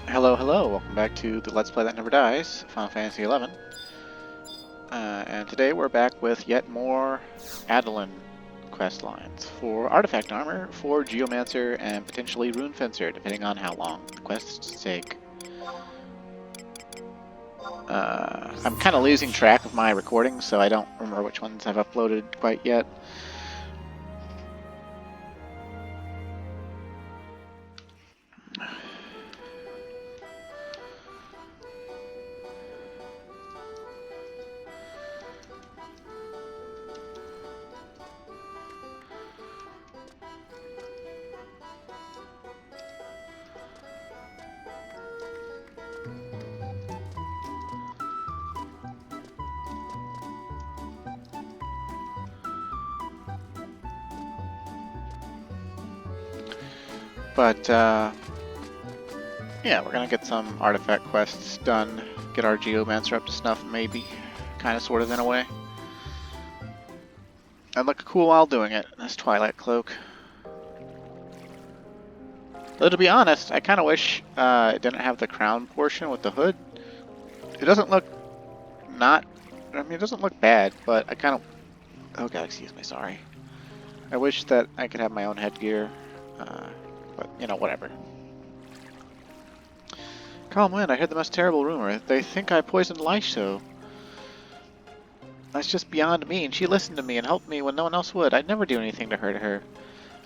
Hello, hello, welcome back to the Let's Play That Never Dies, Final Fantasy XI. And today we're back with yet more Adeline quest lines for Artifact Armor, for Geomancer, and potentially Rune Fencer, depending on how long the quests take. I'm kind of losing track of my recordings, so I don't remember which ones I've uploaded quite yet. But, yeah, we're gonna get some artifact quests done, get our Geomancer up to snuff, maybe. Kinda, sort of, in a way. I'd look cool while doing it, this Twilight Cloak. Though, to be honest, I kinda wish it didn't have the crown portion with the hood. It doesn't look it doesn't look bad, but I kinda... Oh god, excuse me, sorry. I wish that I could have my own headgear, but, you know, whatever. Calm Wind, I heard the most terrible rumor. They think I poisoned Lysho. That's just beyond me, and she listened to me and helped me when no one else would. I'd never do anything to hurt her.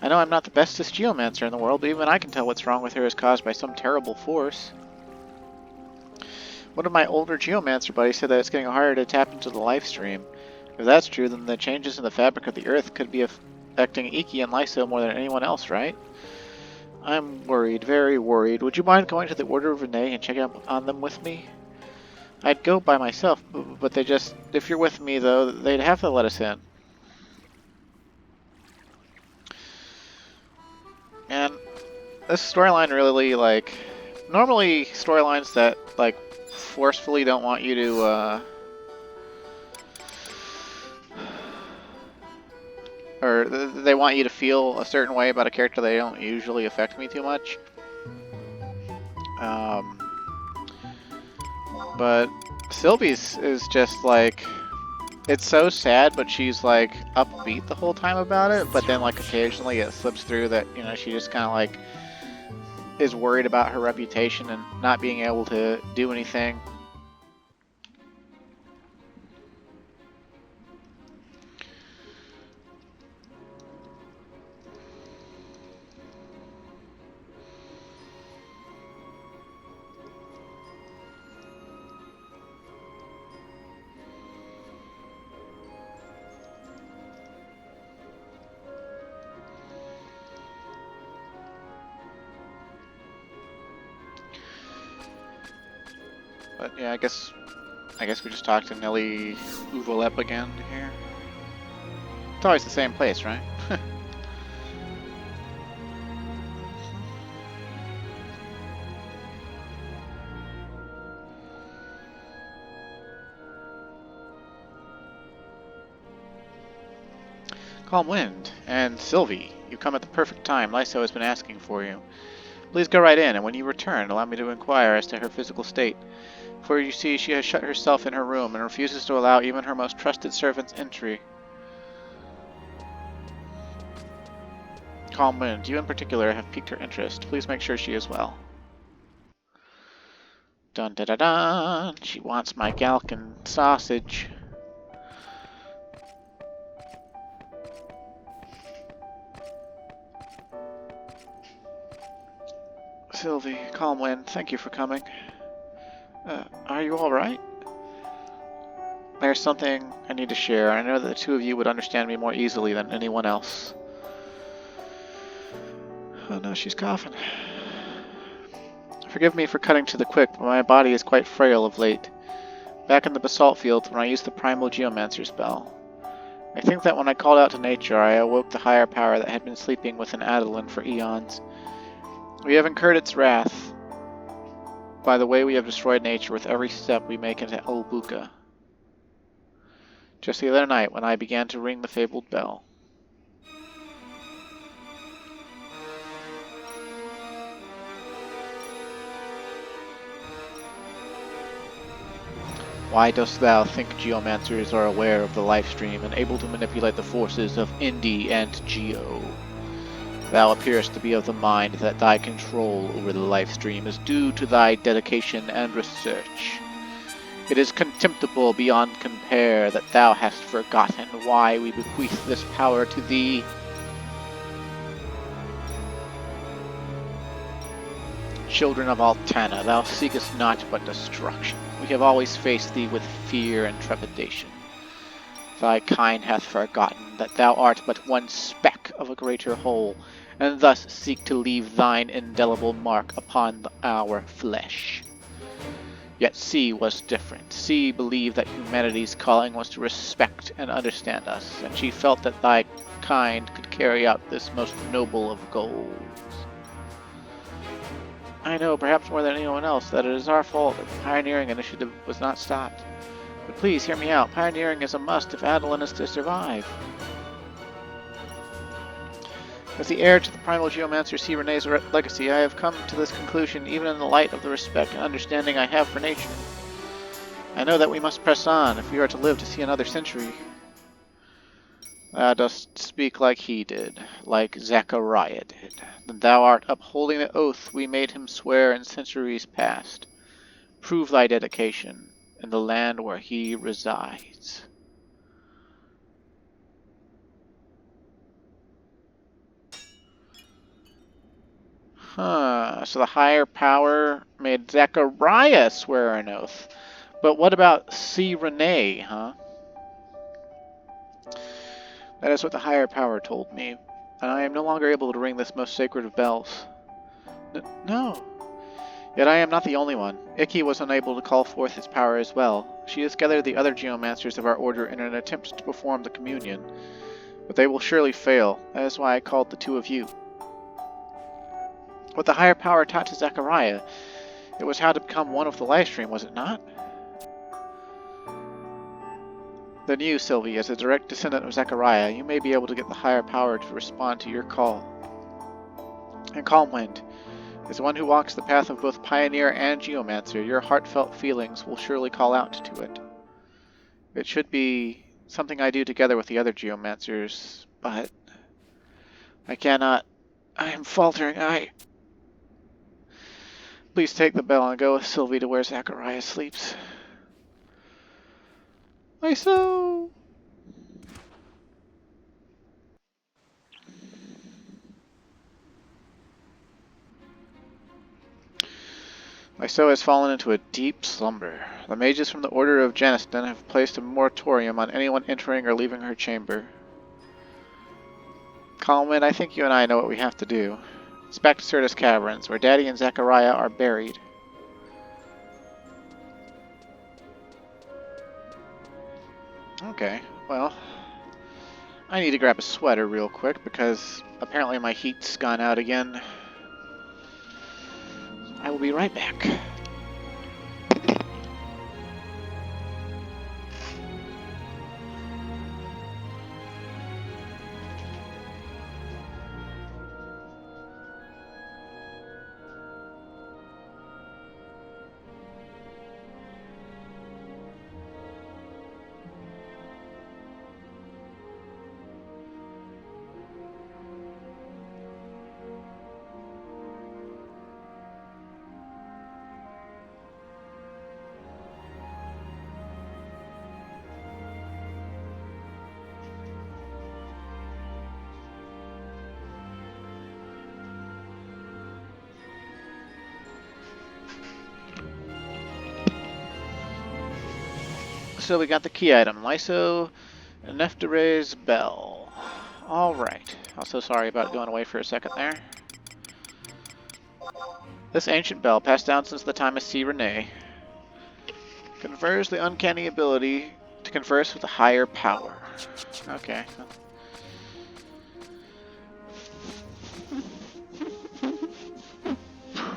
I know I'm not the bestest geomancer in the world, but even I can tell what's wrong with her is caused by some terrible force. One of my older geomancer buddies said that it's getting harder to tap into the life stream. If that's true, then the changes in the fabric of the earth could be affecting Iki and Lyso more than anyone else, right? I'm worried, very worried. Would you mind going to the Order of Renee and checking up on them with me? I'd go by myself, but they just... If you're with me, though, they'd have to let us in. And this storyline really, like... Normally, storylines that, like, forcefully don't want you to, or they want you to feel a certain way about a character, they don't usually affect me too much. But Sylvie's is just like, it's so sad, but she's like upbeat the whole time about it, but then like occasionally it slips through that, you know, she just kind of like is worried about her reputation and not being able to do anything. But yeah, I guess we just talked to Nelly Uvolep again here. It's always the same place, right? Calm Wind and Sylvie, you come at the perfect time. Lyso has been asking for you. Please go right in, and when you return, allow me to inquire as to her physical state. For you see, she has shut herself in her room and refuses to allow even her most trusted servants entry. Calm Wind, you in particular have piqued her interest. Please make sure she is well. Dun da da dun! She wants my Galcan sausage. Sylvie, Calm Wind, thank you for coming. Are you alright? There's something I need to share. I know that the two of you would understand me more easily than anyone else. Oh no, she's coughing. Forgive me for cutting to the quick, but my body is quite frail of late. Back in the basalt field, when I used the primal geomancer spell. I think that when I called out to nature, I awoke the higher power that had been sleeping within Adeline for eons. We have incurred its wrath by the way we have destroyed nature with every step we make into Elbuka. Just the other night, when I began to ring the fabled bell. Why dost thou think geomancers are aware of the lifestream and able to manipulate the forces of Indi and Geo? Thou appearest to be of the mind that thy control over the lifestream is due to thy dedication and research. It is contemptible beyond compare that thou hast forgotten why we bequeath this power to thee. Children of Altana, thou seekest not but destruction. We have always faced thee with fear and trepidation. Thy kind hath forgotten that thou art but one speck of a greater whole, and thus seek to leave thine indelible mark upon our flesh. Yet C was different. C believed that humanity's calling was to respect and understand us, and she felt that thy kind could carry out this most noble of goals. I know, perhaps more than anyone else, that it is our fault that the pioneering initiative was not stopped. But please hear me out. Pioneering is a must if Adeline is to survive. As the heir to the primal geomancer C. Renee's legacy, I have come to this conclusion even in the light of the respect and understanding I have for nature. I know that we must press on if we are to live to see another century. Thou dost speak like he did, like Zachariah did. Then thou art upholding the oath we made him swear in centuries past. Prove thy dedication in the land where he resides. So the higher power made Zachariah swear an oath. But what about C. Renee, huh? That is what the higher power told me, and I am no longer able to ring this most sacred of bells. No. Yet I am not the only one. Ikki was unable to call forth its power as well. She has gathered the other geomancers of our order in an attempt to perform the communion. But they will surely fail. That is why I called the two of you. What the higher power taught to Zachariah, it was how to become one with the livestream, was it not? Then you, Sylvie, as a direct descendant of Zachariah, you may be able to get the higher power to respond to your call. And Calmwind, as one who walks the path of both Pioneer and Geomancer, your heartfelt feelings will surely call out to it. It should be something I do together with the other Geomancers, but I cannot. I am faltering. Please take the bell and go with Sylvie to where Zachariah sleeps. Lyso! Lyso has fallen into a deep slumber. The mages from the Order of Janiston have placed a moratorium on anyone entering or leaving her chamber. Calmwind, I think you and I know what we have to do. It's back to Certus Caverns, where Daddy and Zachariah are buried. Okay, well, I need to grab a sweater real quick because apparently my heat's gone out again. I will be right back. So we got the key item, Lyso Neftere's Bell. Alright. Also sorry about going away for a second there. This ancient bell, passed down since the time of C. Renee, confers the uncanny ability to converse with a higher power. Okay.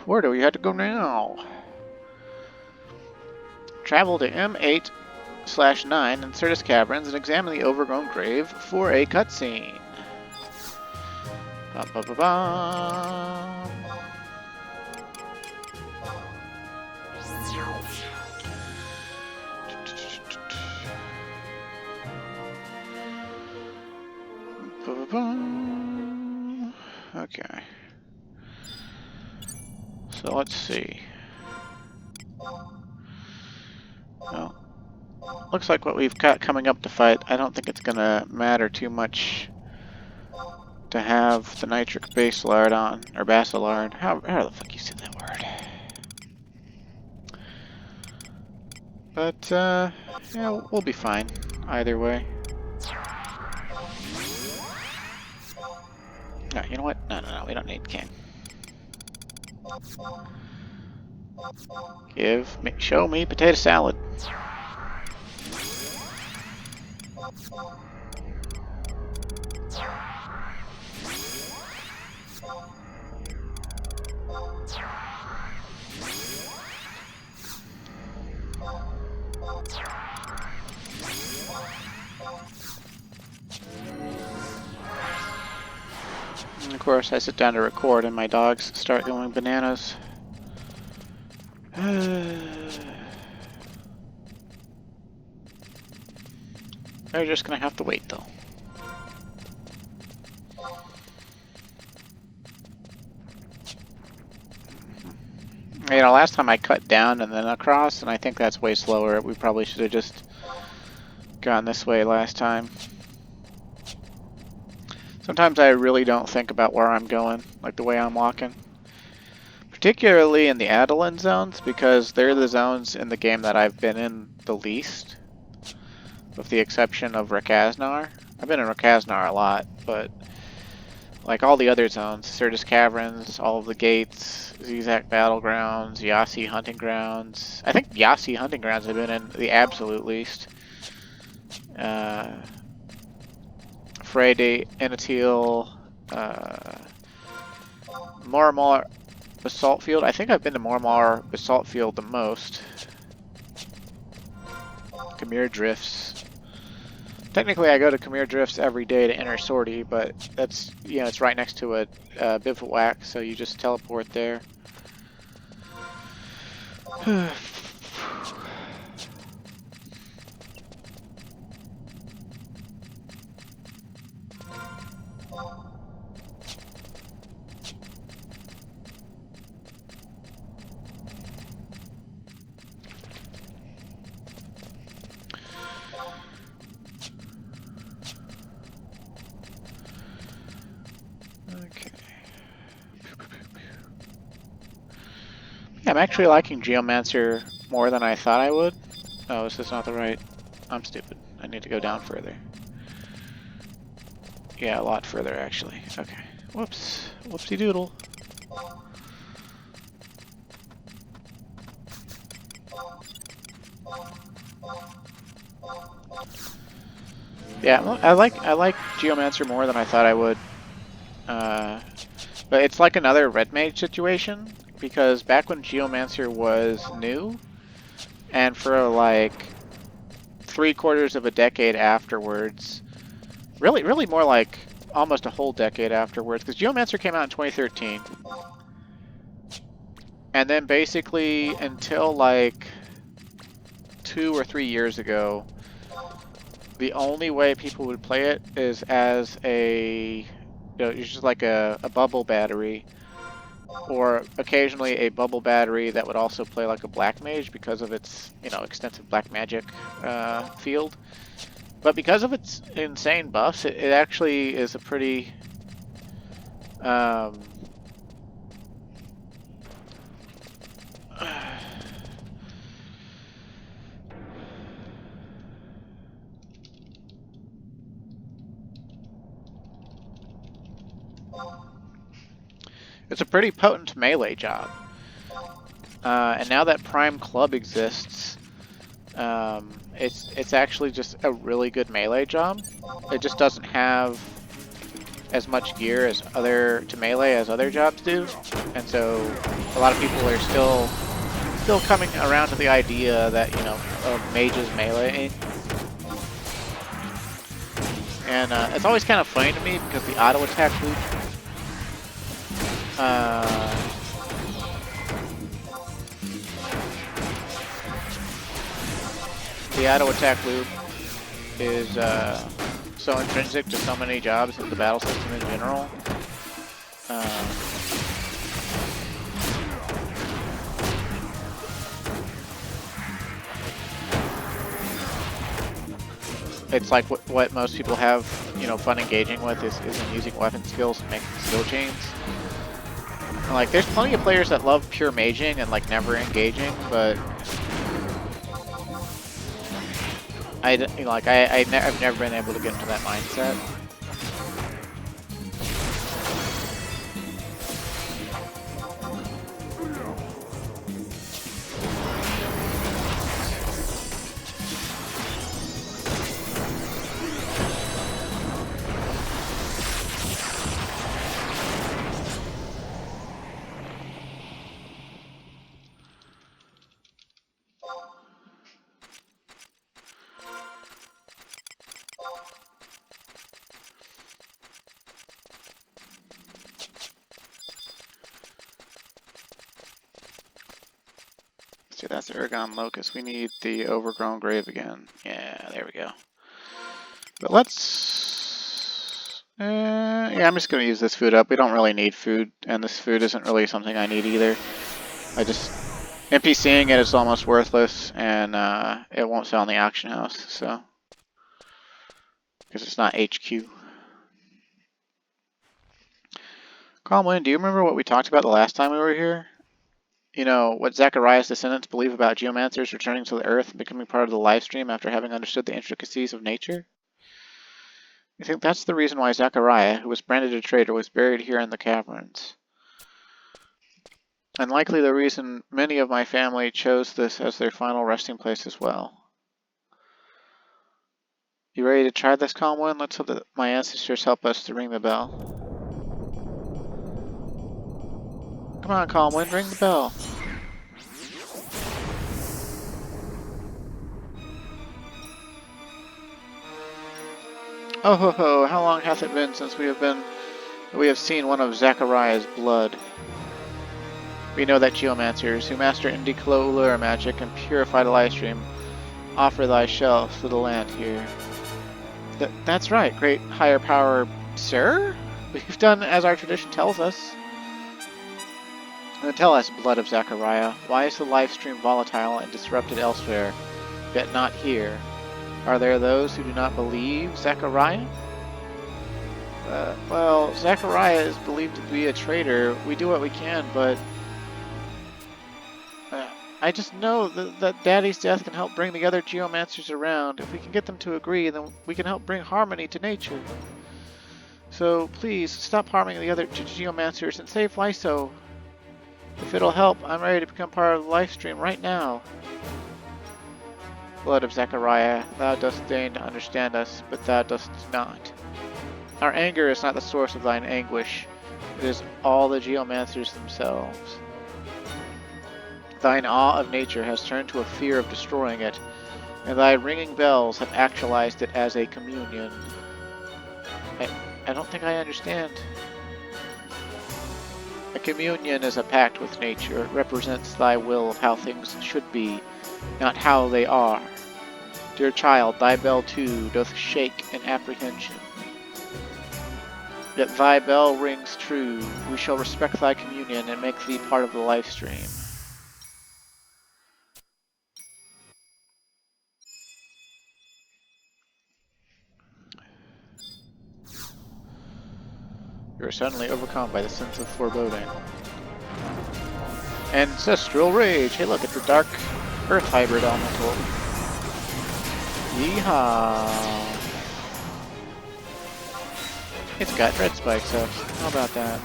Where do we have to go now? Travel to M8/9 in Certus Caverns and examine the overgrown grave for a cutscene. So let's see. Well, looks like what we've got coming up to fight, I don't think it's gonna matter too much to have the nitric basilard on, or basilard. How the fuck you say that word? But, yeah, we'll be fine either way. No, you know what? No, we don't need king. Show me potato salad. And of course, I sit down to record and my dogs start going bananas. They're just gonna have to wait though. You know, last time I cut down and then across, and I think that's way slower. We probably should have just gone this way last time. Sometimes I really don't think about where I'm going, like the way I'm walking. Particularly in the Adeline zones, because they're the zones in the game that I've been in the least. With the exception of Rakaznar. I've been in Rakaznar a lot, but like all the other zones, Certus Caverns, all of the gates, Zizak Battlegrounds, Yasi Hunting Grounds. I think Yasi Hunting Grounds have been in the absolute least. Freyde, Inatil, Mormar Basalt Field. I think I've been to Mormar Basalt Field the most. Khmer Drifts. Technically, I go to Khmer Drifts every day to enter Sortie, but that's, you know, it's right next to a bivouac, so you just teleport there. Yeah, I'm actually liking Geomancer more than I thought I would. Oh, this is not the right... I'm stupid. I need to go down further. Yeah, a lot further, actually. Okay. Whoops. Whoopsie doodle. Yeah, I like Geomancer more than I thought I would. But it's like another Red Mage situation, because back when Geomancer was new, and for like 3/4 of a decade afterwards, really more like almost a whole decade afterwards, because Geomancer came out in 2013, and then basically until like 2 or 3 years ago, the only way people would play it is as a, it's just like a bubble battery, or occasionally a bubble battery that would also play like a black mage because of its, extensive black magic field. But because of its insane buffs, it actually is a pretty it's a pretty potent melee job. And now that Prime Club exists, it's actually just a really good melee job. It just doesn't have as much gear as other jobs do, and so a lot of people are still coming around to the idea that mage is melee. And it's always kind of funny to me because the auto attack loop. The auto attack loop is so intrinsic to so many jobs in the battle system in general. it's like what most people have, you know, fun engaging with is in using weapon skills and making skill chains. And, like, there's plenty of players that love pure maging and like never engaging, but I've never been able to get into that mindset. See, that's the Ergon Locust. We need the overgrown grave again. Yeah, there we go. But let's... yeah, I'm just going to use this food up. We don't really need food, and this food isn't really something I need either. I just... NPCing it is almost worthless, and it won't sell in the auction house, so... Because it's not HQ. Cromwell, do you remember what we talked about the last time we were here? You know, what Zachariah's descendants believe about geomancers returning to the Earth and becoming part of the live stream after having understood the intricacies of nature? I think that's the reason why Zachariah, who was branded a traitor, was buried here in the caverns. And likely the reason many of my family chose this as their final resting place as well. You ready to try this, Comwin? Let's hope that my ancestors help us to ring the bell. Come on, Comwin, ring the bell. Oh ho ho, how long hath it been since we have seen one of Zachariah's blood? We know that geomancers who master Indiclo magic and purify the live stream offer thy shelf to the land here. That's right, great higher power, sir? We've done as our tradition tells us. Tell us, blood of Zachariah, why is the live stream volatile and disrupted elsewhere, yet not here? Are there those who do not believe Zachariah? Well, Zachariah is believed to be a traitor. We do what we can, but... I just know that Daddy's death can help bring the other geomancers around. If we can get them to agree, then we can help bring harmony to nature. So, please, stop harming the other geomancers and save Lyso. If it'll help, I'm ready to become part of the live stream right now. Blood of Zachariah, thou dost deign to understand us, but thou dost not. Our anger is not the source of thine anguish. It is all the geomancers themselves. Thine awe of nature has turned to a fear of destroying it, and thy ringing bells have actualized it as a communion. I don't think I understand. A communion is a pact with nature. It represents thy will of how things should be, not how they are. Dear child, thy bell too doth shake in apprehension. Yet thy bell rings true. We shall respect thy communion and make thee part of the live stream. You are suddenly overcome by the sense of foreboding. Ancestral rage! Hey look, it's a dark earth hybrid elemental. Yeehaw! It's got red spikes up. How about that?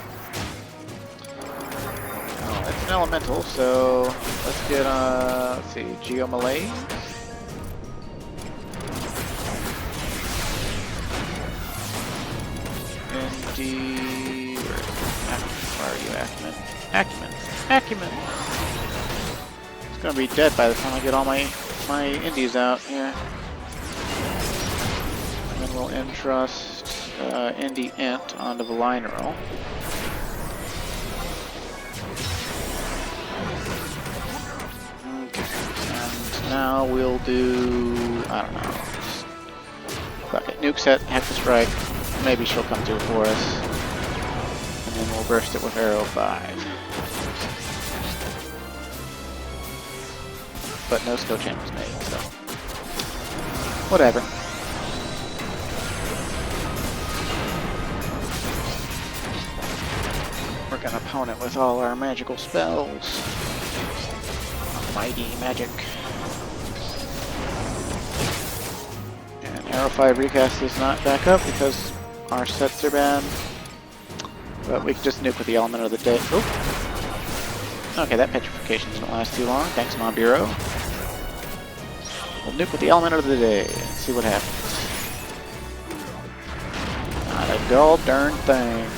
Oh, it's an elemental, so let's get, let's see, Geomalaise. Where are you, Acumen? Acumen! It's gonna be dead by the time I get all my indies out here. And then we'll entrust Indie Ent onto the Lineral. Okay, and now we'll do, I don't know, just fuck it, nuke set, Hector Strike. Maybe she'll come through for us. And then we'll burst it with Arrow 5. But no skill chain was made, so... whatever. We're gonna opponent with all our magical spells. Mighty magic. And Arrow 5 recast is not back up because our sets are banned. But we can just nuke with the element of the day. Oop. Okay, that petrification didn't last too long. Thanks, Mob Hero. We'll nuke with the element of the day and see what happens. Not a gall darn thing.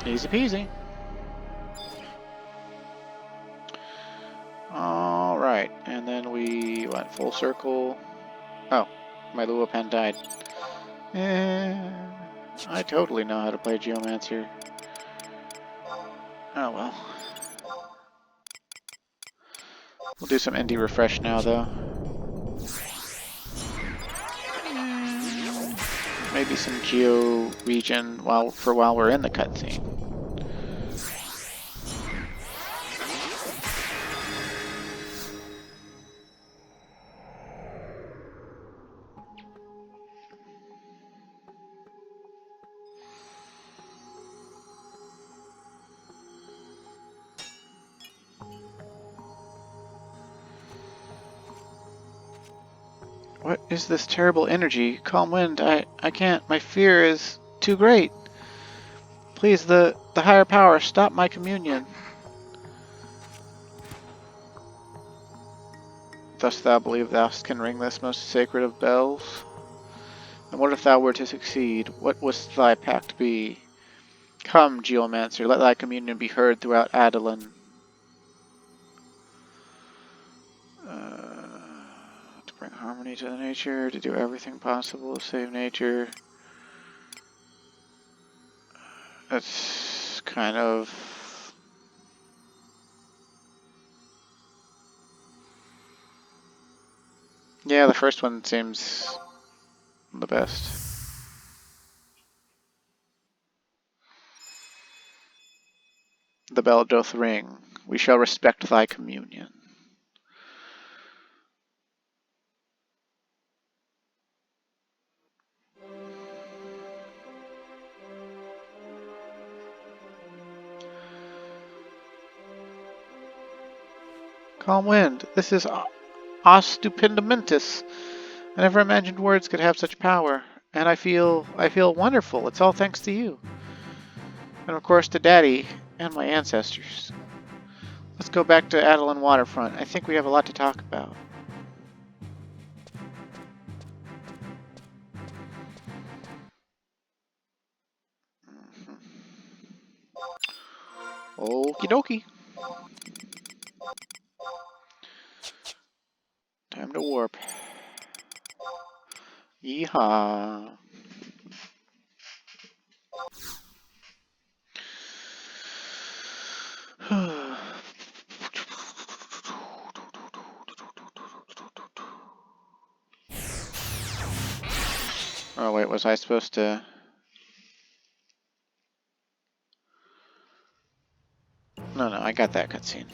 Easy peasy. Alright, and then we went full circle. Oh, my Lua pen died. I totally know how to play Geomancer. Oh well. We'll do some indie refresh now, though. Maybe some Geo region while we're in the cutscene. What is this terrible energy? Calm wind, I can't. My fear is too great. Please, the higher power, stop my communion. Dost thou believe thou can ring this most sacred of bells? And what if thou were to succeed? What wouldst thy pact be? Come, Geomancer, let thy communion be heard throughout Adelan. To bring harmony to the nature, to do everything possible to save nature. That's kind of... Yeah, the first one seems the best. The bell doth ring. We shall respect thy communion. Calm wind. This is stupendamentus. I never imagined words could have such power. And I feel wonderful. It's all thanks to you. And of course to Daddy and my ancestors. Let's go back to Adelan Waterfront. I think we have a lot to talk about. Okie dokie. Time to warp. Yeehaw. Oh wait, was I supposed to... No, I got that cutscene.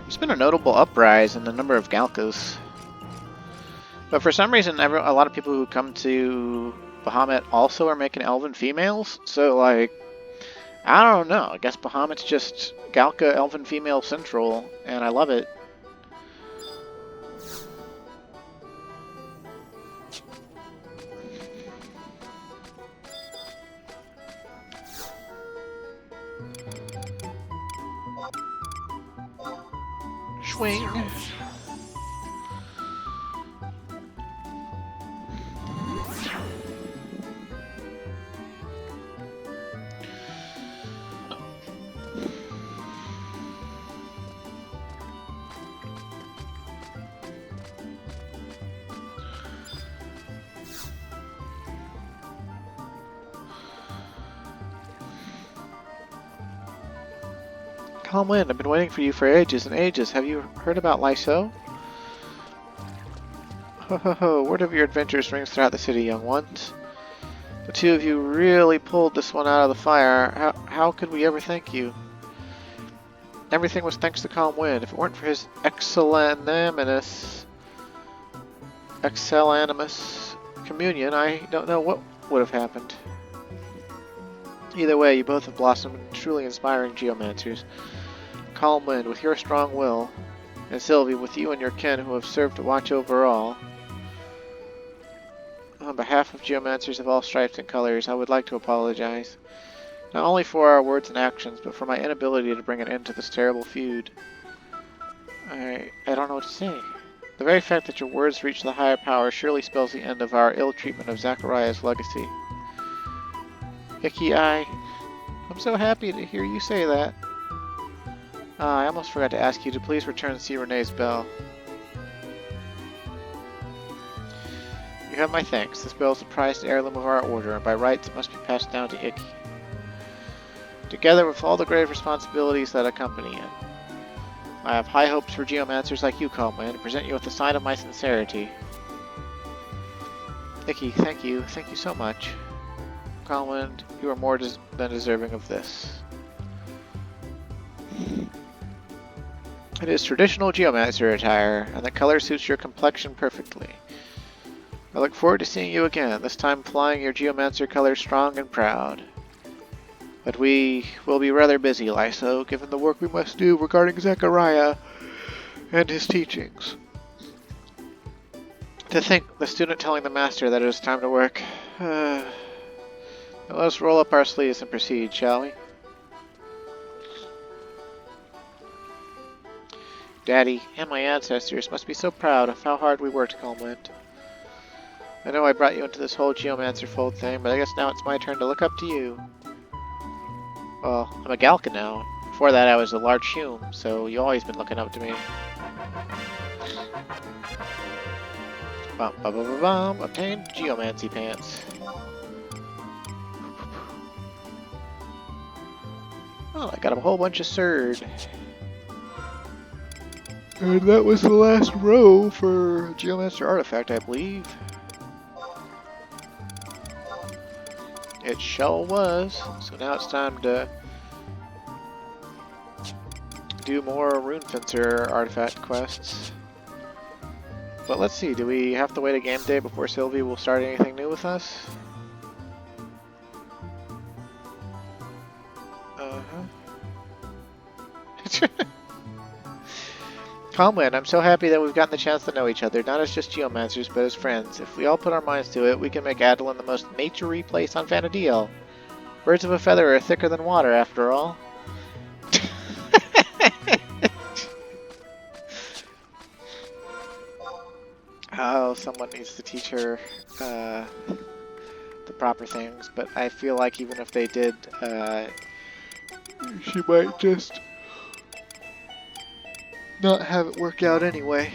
There's been a notable uprise in the number of Galkas. But for some reason, a lot of people who come to Bahamut also are making elven females. So, like, I don't know. I guess Bahamut's just Galka elven female central, and I love it. Swing. Calm Wind, I've been waiting for you for ages and ages. Have you heard about Lyso? Ho ho ho, word of your adventures rings throughout the city, young ones. The two of you really pulled this one out of the fire. How could we ever thank you? Everything was thanks to Calm Wind. If it weren't for his excelanimus communion, I don't know what would have happened. Either way, you both have blossomed into truly inspiring geomancers. Calm Wind, with your strong will, and Sylvie, with you and your kin who have served to watch over all. On behalf of geomancers of all stripes and colors, I would like to apologize. Not only for our words and actions, but for my inability to bring an end to this terrible feud. I don't know what to say. The very fact that your words reach the higher power surely spells the end of our ill treatment of Zachariah's legacy. FFXI, I'm so happy to hear you say that. I almost forgot to ask you to please return and see Renee's bell. You have my thanks. This bell is the prized heirloom of our order, and by rights it must be passed down to Icky. Together with all the grave responsibilities that accompany it. I have high hopes for geomancers like you, Calm Wind, and present you with a sign of my sincerity. Icky, thank you. Thank you so much. Calm Wind, you are more than deserving of this. It is traditional geomancer attire, and the color suits your complexion perfectly. I look forward to seeing you again, this time flying your geomancer colors strong and proud. But we will be rather busy, Lyso, given the work we must do regarding Zachariah and his teachings. To think, the student telling the master that it is time to work. Now let us roll up our sleeves and proceed, shall we? Daddy and my ancestors must be so proud of how hard we worked, Calm Wind. I know I brought you into this whole geomancer fold thing, but I guess now it's my turn to look up to you. Well, I'm a Galka now. Before that I was a large Hume, so you've always been looking up to me. Bum bum bum bum bum. Obtained geomancy pants. Oh, I got a whole bunch of Surd. And that was the last row for Geomancer Artifact, I believe. It sure was. So now it's time to do more Rune Fencer artifact quests. But let's see, do we have to wait a game day before Sylvie will start anything new with us? Calm Wind, I'm so happy that we've gotten the chance to know each other, not as just geomancers, but as friends. If we all put our minds to it, we can make Adeline the most nature-y place on Vanadil. Birds of a feather are thicker than water, after all. Oh, someone needs to teach her the proper things, but I feel like even if they did, she might just not have it work out anyway.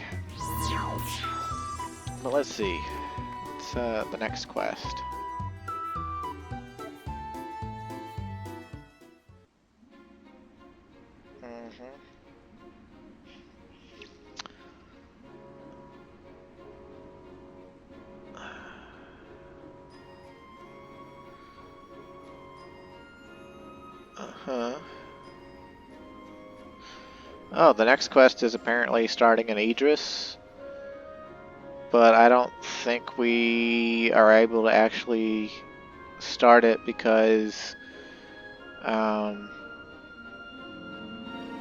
But let's see. It's the next quest. Oh, the next quest is apparently starting in Idris, but I don't think we are able to actually start it because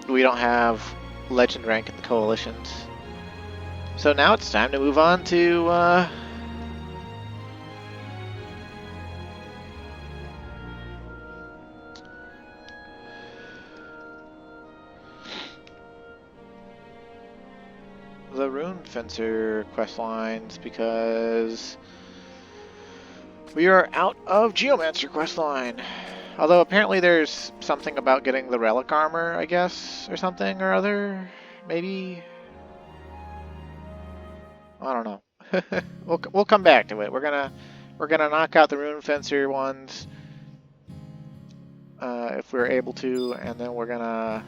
we don't have legend rank in the coalitions. So now it's time to move on to the Rune Fencer quest lines, because we are out of Geomancer quest line. Although apparently there's something about getting the relic armor, I guess, or something or other. Maybe. I don't know. we'll come back to it. We're gonna knock out the Rune Fencer ones if we're able to, and then we're gonna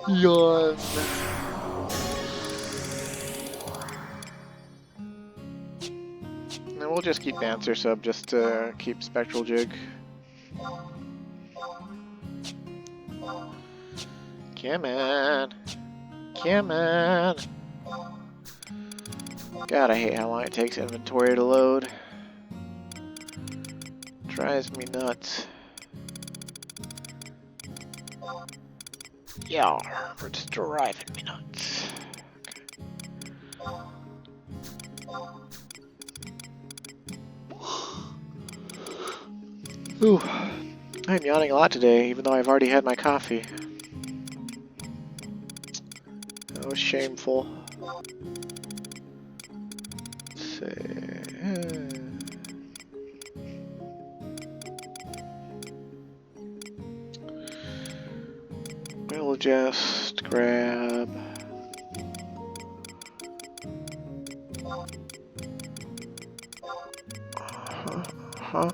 Yawn. And we'll just keep Dancer Sub just to keep Spectral Jig. Come on. Come on. God, I hate how long it takes inventory to load. Drives me nuts. Yeah, it's driving me nuts. Okay. Ooh, I'm yawning a lot today, even though I've already had my coffee. That was shameful. Let's see. We'll just grab... Oh,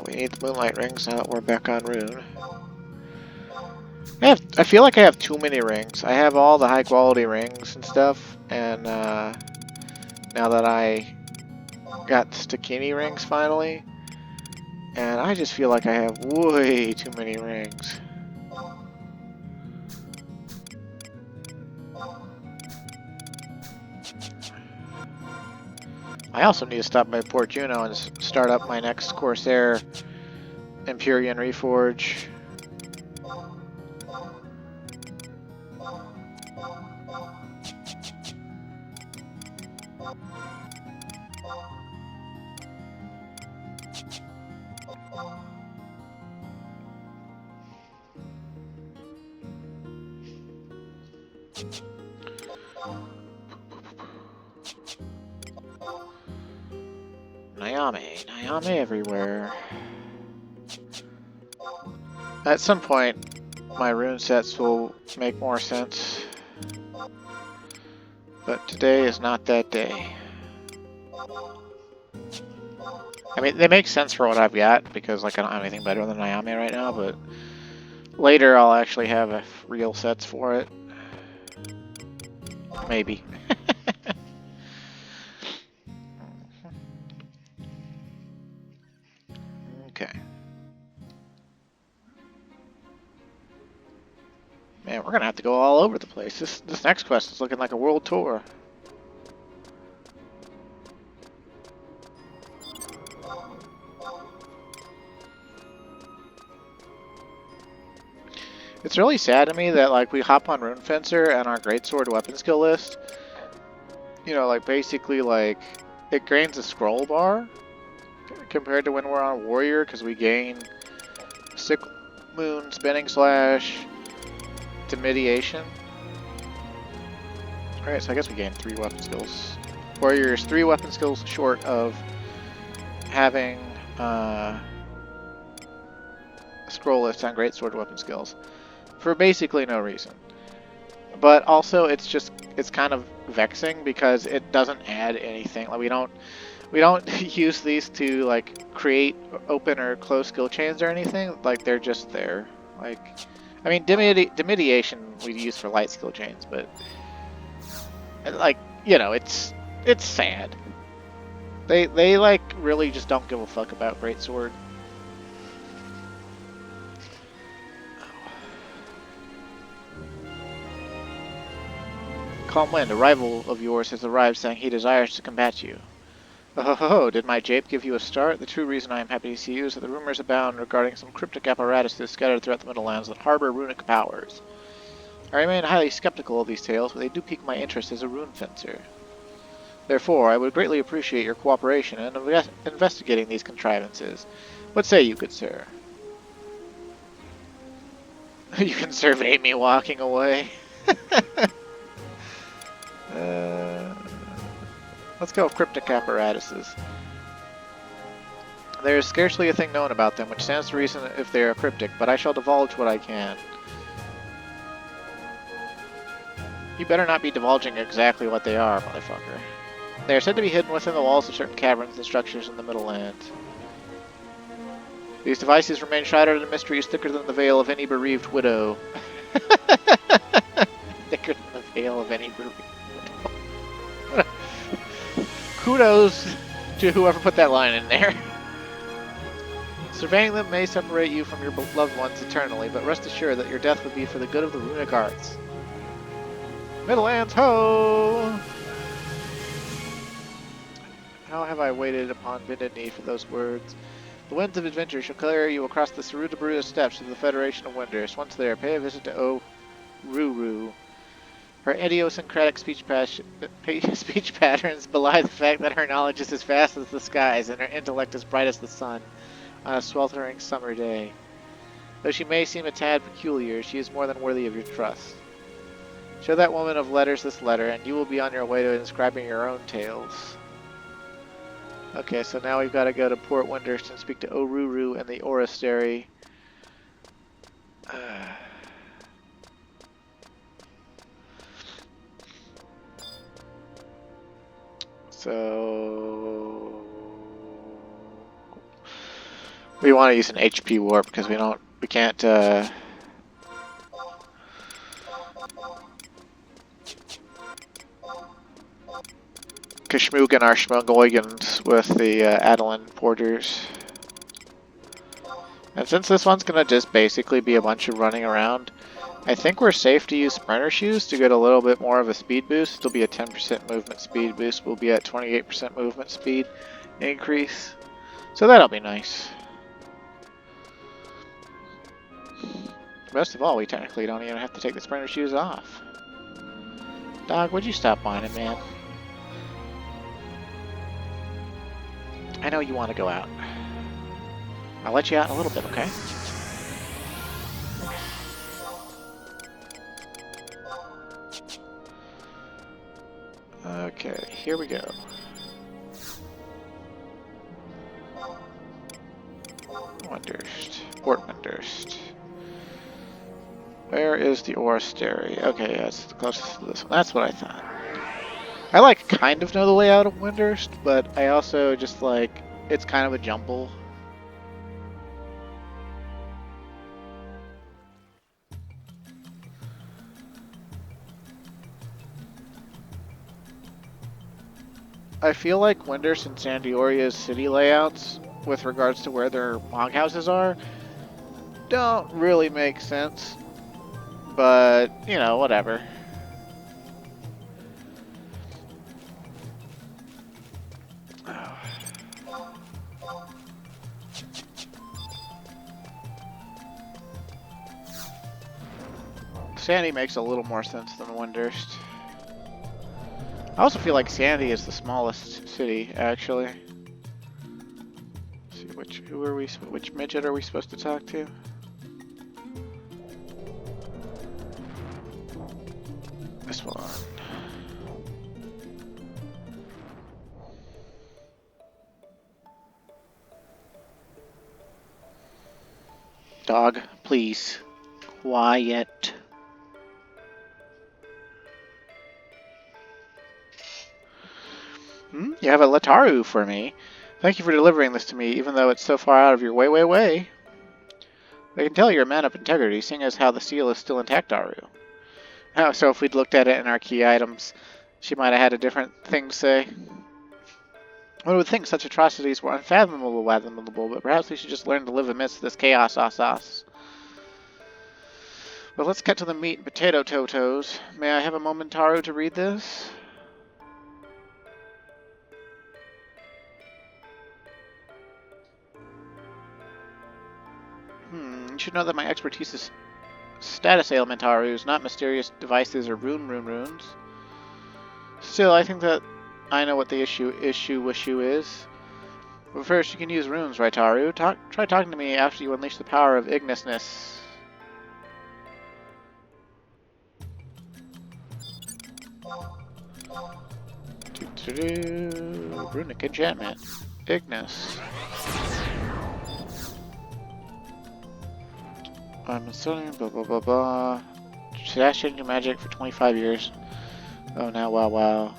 we need the moonlight rings now that we're back on Rune. I feel like I have too many rings. I have all the high quality rings and stuff, and now that I got Stakini rings finally, and I just feel like I have way too many rings. I also need to stop by Port Juno and start up my next Corsair Empyrean Reforge. Nayame everywhere. At some point, my rune sets will make more sense. But today is not that day. I mean, they make sense for what I've got, because like I don't have anything better than Nayame right now, but later I'll actually have real sets for it. Maybe. Okay. Man, we're gonna have to go all over the place. This next quest is looking like a world tour. It's really sad to me that like we hop on Rune Fencer and our greatsword weapon skill list, you know, like basically like it gains a scroll bar compared to when we're on warrior, because we gain sickle moon, spinning slash, Dimidiation. Alright, so I guess we gained 3 weapon skills. Warrior is 3 weapon skills short of having a scroll list on greatsword weapon skills. For basically no reason. But also it's kind of vexing because it doesn't add anything. Like we don't use these to like create open or close skill chains or anything. Like they're just there. Like I mean Dimidiation we use for light skill chains, but like, you know, it's sad. They like really just don't give a fuck about greatsword. Calm Wind, a rival of yours has arrived saying he desires to combat you. Oh ho ho, did my jape give you a start? The true reason I am happy to see you is that the rumors abound regarding some cryptic apparatuses scattered throughout the Middlelands that harbor runic powers. I remain highly skeptical of these tales, but they do pique my interest as a rune fencer. Therefore, I would greatly appreciate your cooperation in investigating these contrivances. What say you, good sir? You can survey me walking away. Let's go with cryptic apparatuses. There is scarcely a thing known about them, which stands to reason if they are cryptic, but I shall divulge what I can. You better not be divulging exactly what they are, motherfucker. They are said to be hidden within the walls of certain caverns and structures in the Middle Land. These devices remain shrouded in mysteries thicker than the veil of any bereaved widow. Thicker than the veil of any bereaved widow. Kudos to whoever put that line in there. Surveying them may separate you from your loved ones eternally, but rest assured that your death would be for the good of the runic arts. Middlelands ho! How have I waited upon bended knee for those words? The winds of adventure shall carry you across the Sarudabaruda steppes of the Federation of Wonders. Once there, pay a visit to Ruru. Her idiosyncratic speech patterns belie the fact that her knowledge is as vast as the skies and her intellect as bright as the sun on a sweltering summer day. Though she may seem a tad peculiar, she is more than worthy of your trust. Show that woman of letters this letter, and you will be on your way to inscribing your own tales. Okay, so now we've got to go to Port Windurst and speak to Oruru and the Oristary. So we want to use an HP warp because we can't Kashmoogan our Schmogoigans with the Adelan Porters. And since this one's going to just basically be a bunch of running around, I think we're safe to use Sprinter Shoes to get a little bit more of a speed boost. It'll be a 10% movement speed boost. We'll be at 28% movement speed increase. So that'll be nice. Most of all, we technically don't even have to take the Sprinter Shoes off. Dog, would you stop whining, man? I know you want to go out. I'll let you out in a little bit, okay? Okay, here we go. Windurst. Port Windurst. Where is the Oristary? Okay, yeah, it's the closest to this one. That's what I thought. I kind of know the layout of Windurst, but I also just it's kind of a jumble. I feel like Windurst and Sandioria's city layouts, with regards to where their log houses are, don't really make sense. But, you know, whatever. Sandy makes a little more sense than Windurst. I also feel like Sandy is the smallest city, actually. Let's see, which midget are we supposed to talk to? This one. Dog, please. Quiet. You have a Lataru for me. Thank you for delivering this to me, even though it's so far out of your way. I can tell you're a man of integrity, seeing as how the seal is still intact, Aru. Oh, so if we'd looked at it in our key items, she might have had a different thing to say. One would think such atrocities were unfathomable, but perhaps we should just learn to live amidst this chaos, sauce. But let's get to the meat and potato totos. May I have a moment, Taru, to read this? You should know that my expertise is status ailment Tarus, not mysterious devices or runes. Still, I think that I know what the issue is. But first, you can use runes, right, Taru? Try talking to me after you unleash the power of Ignisness. Runic enchantment. Ignis. I'm studying blah. Should I change your magic for 25 years? Oh, now wow.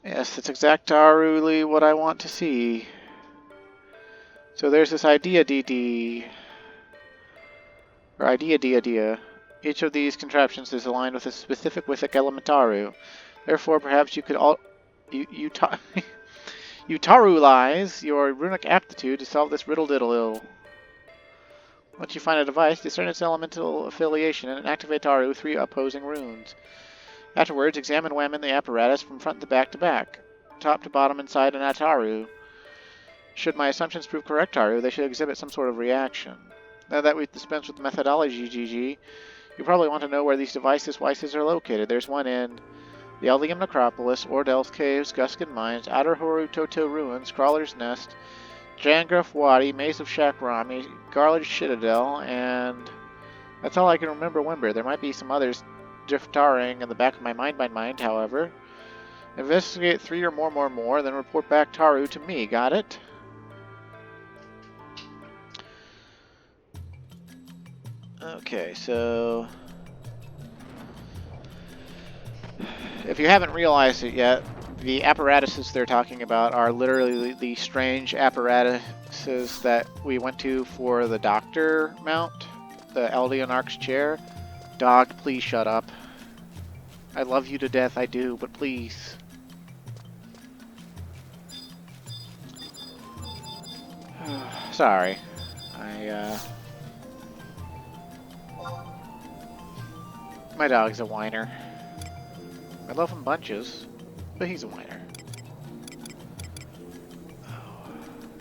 Yes, that's exactly what I want to see. So there's this idea DD, or idea. Each of these contraptions is aligned with a specific Withic Elementaru. Therefore, perhaps you could all utarulize your runic aptitude to solve this riddle-diddle. Once you find a device, discern its elemental affiliation and activate Taru 3 opposing runes. Afterwards, examine Whammon the apparatus from front to back, top to bottom inside an Ataru. Should my assumptions prove correct, Taru, they should exhibit some sort of reaction. Now that we've dispensed with the methodology, GG, you probably want to know where these devices are located. There's one in the Eldium Necropolis, Ordel's Caves, Guskin Mines, Outer Horu-Toto Ruins, Crawler's Nest, Jangraf Wadi, Maze of Shakrami, Garlish Citadel, and that's all I can remember Wimber. There might be some others driftaring in the back of my mind, however. Investigate 3 or more, then report back Taru to me. Got it? Okay, so if you haven't realized it yet, the apparatuses they're talking about are literally the strange apparatuses that we went to for the doctor mount, the Eldianarch's chair. Dog, please shut up. I love you to death, I do, but please. Sorry. My dog's a whiner. I love him bunches, but he's a whiner.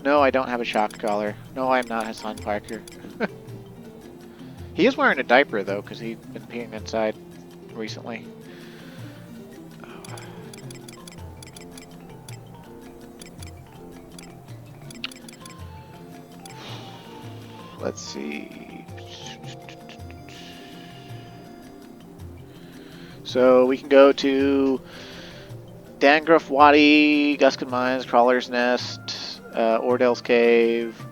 No, I don't have a shock collar. No, I'm not Hassan Parker. He is wearing a diaper, though, because he's been peeing inside recently. Let's see. So we can go to Dangraf Wadi, Guskin Mines, Crawler's Nest, Ordel's Cave.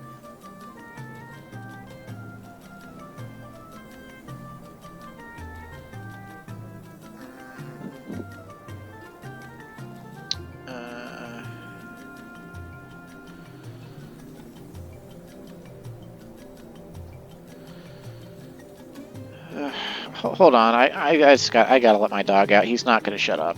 Hold on, I gotta let my dog out. He's not gonna shut up.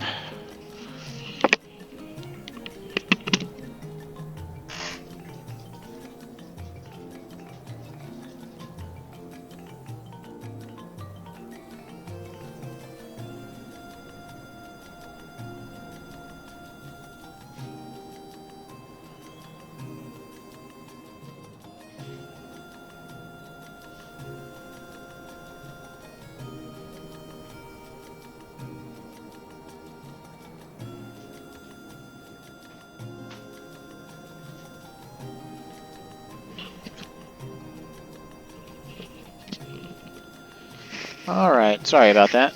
Alright, sorry about that.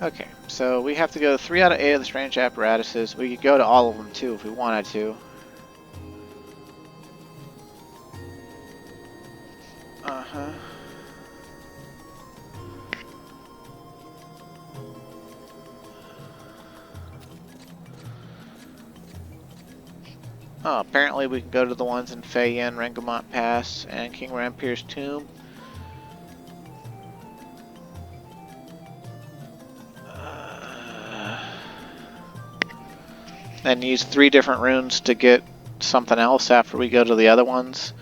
Okay, so we have to go to 3 out of 8 of the strange apparatuses. We could go to all of them too if we wanted to. Oh, apparently we can go to the ones in Feiyin, Rengamont Pass, and King Rampir's Tomb. And use 3 different runes to get something else after we go to the other ones.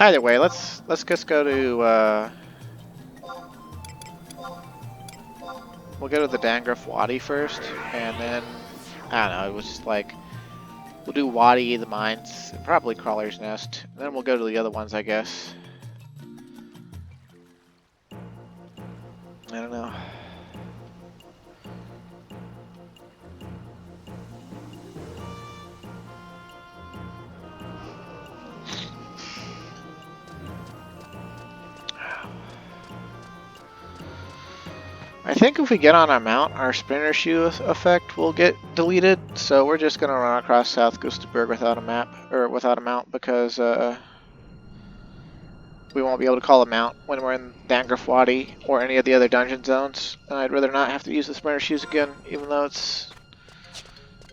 Either way, let's just go to we'll go to the Dangraf Wadi first, and then I don't know, it was just like we'll do Wadi, the mines, and probably Crawler's Nest, and then we'll go to the other ones, I guess. I don't know. I think if we get on our mount, our sprinter shoe effect will get deleted, so we're just gonna run across South Gustavberg without a map, or without a mount, because we won't be able to call a mount when we're in Dangrafwadi or any of the other dungeon zones. And I'd rather not have to use the sprinter shoes again, even though it's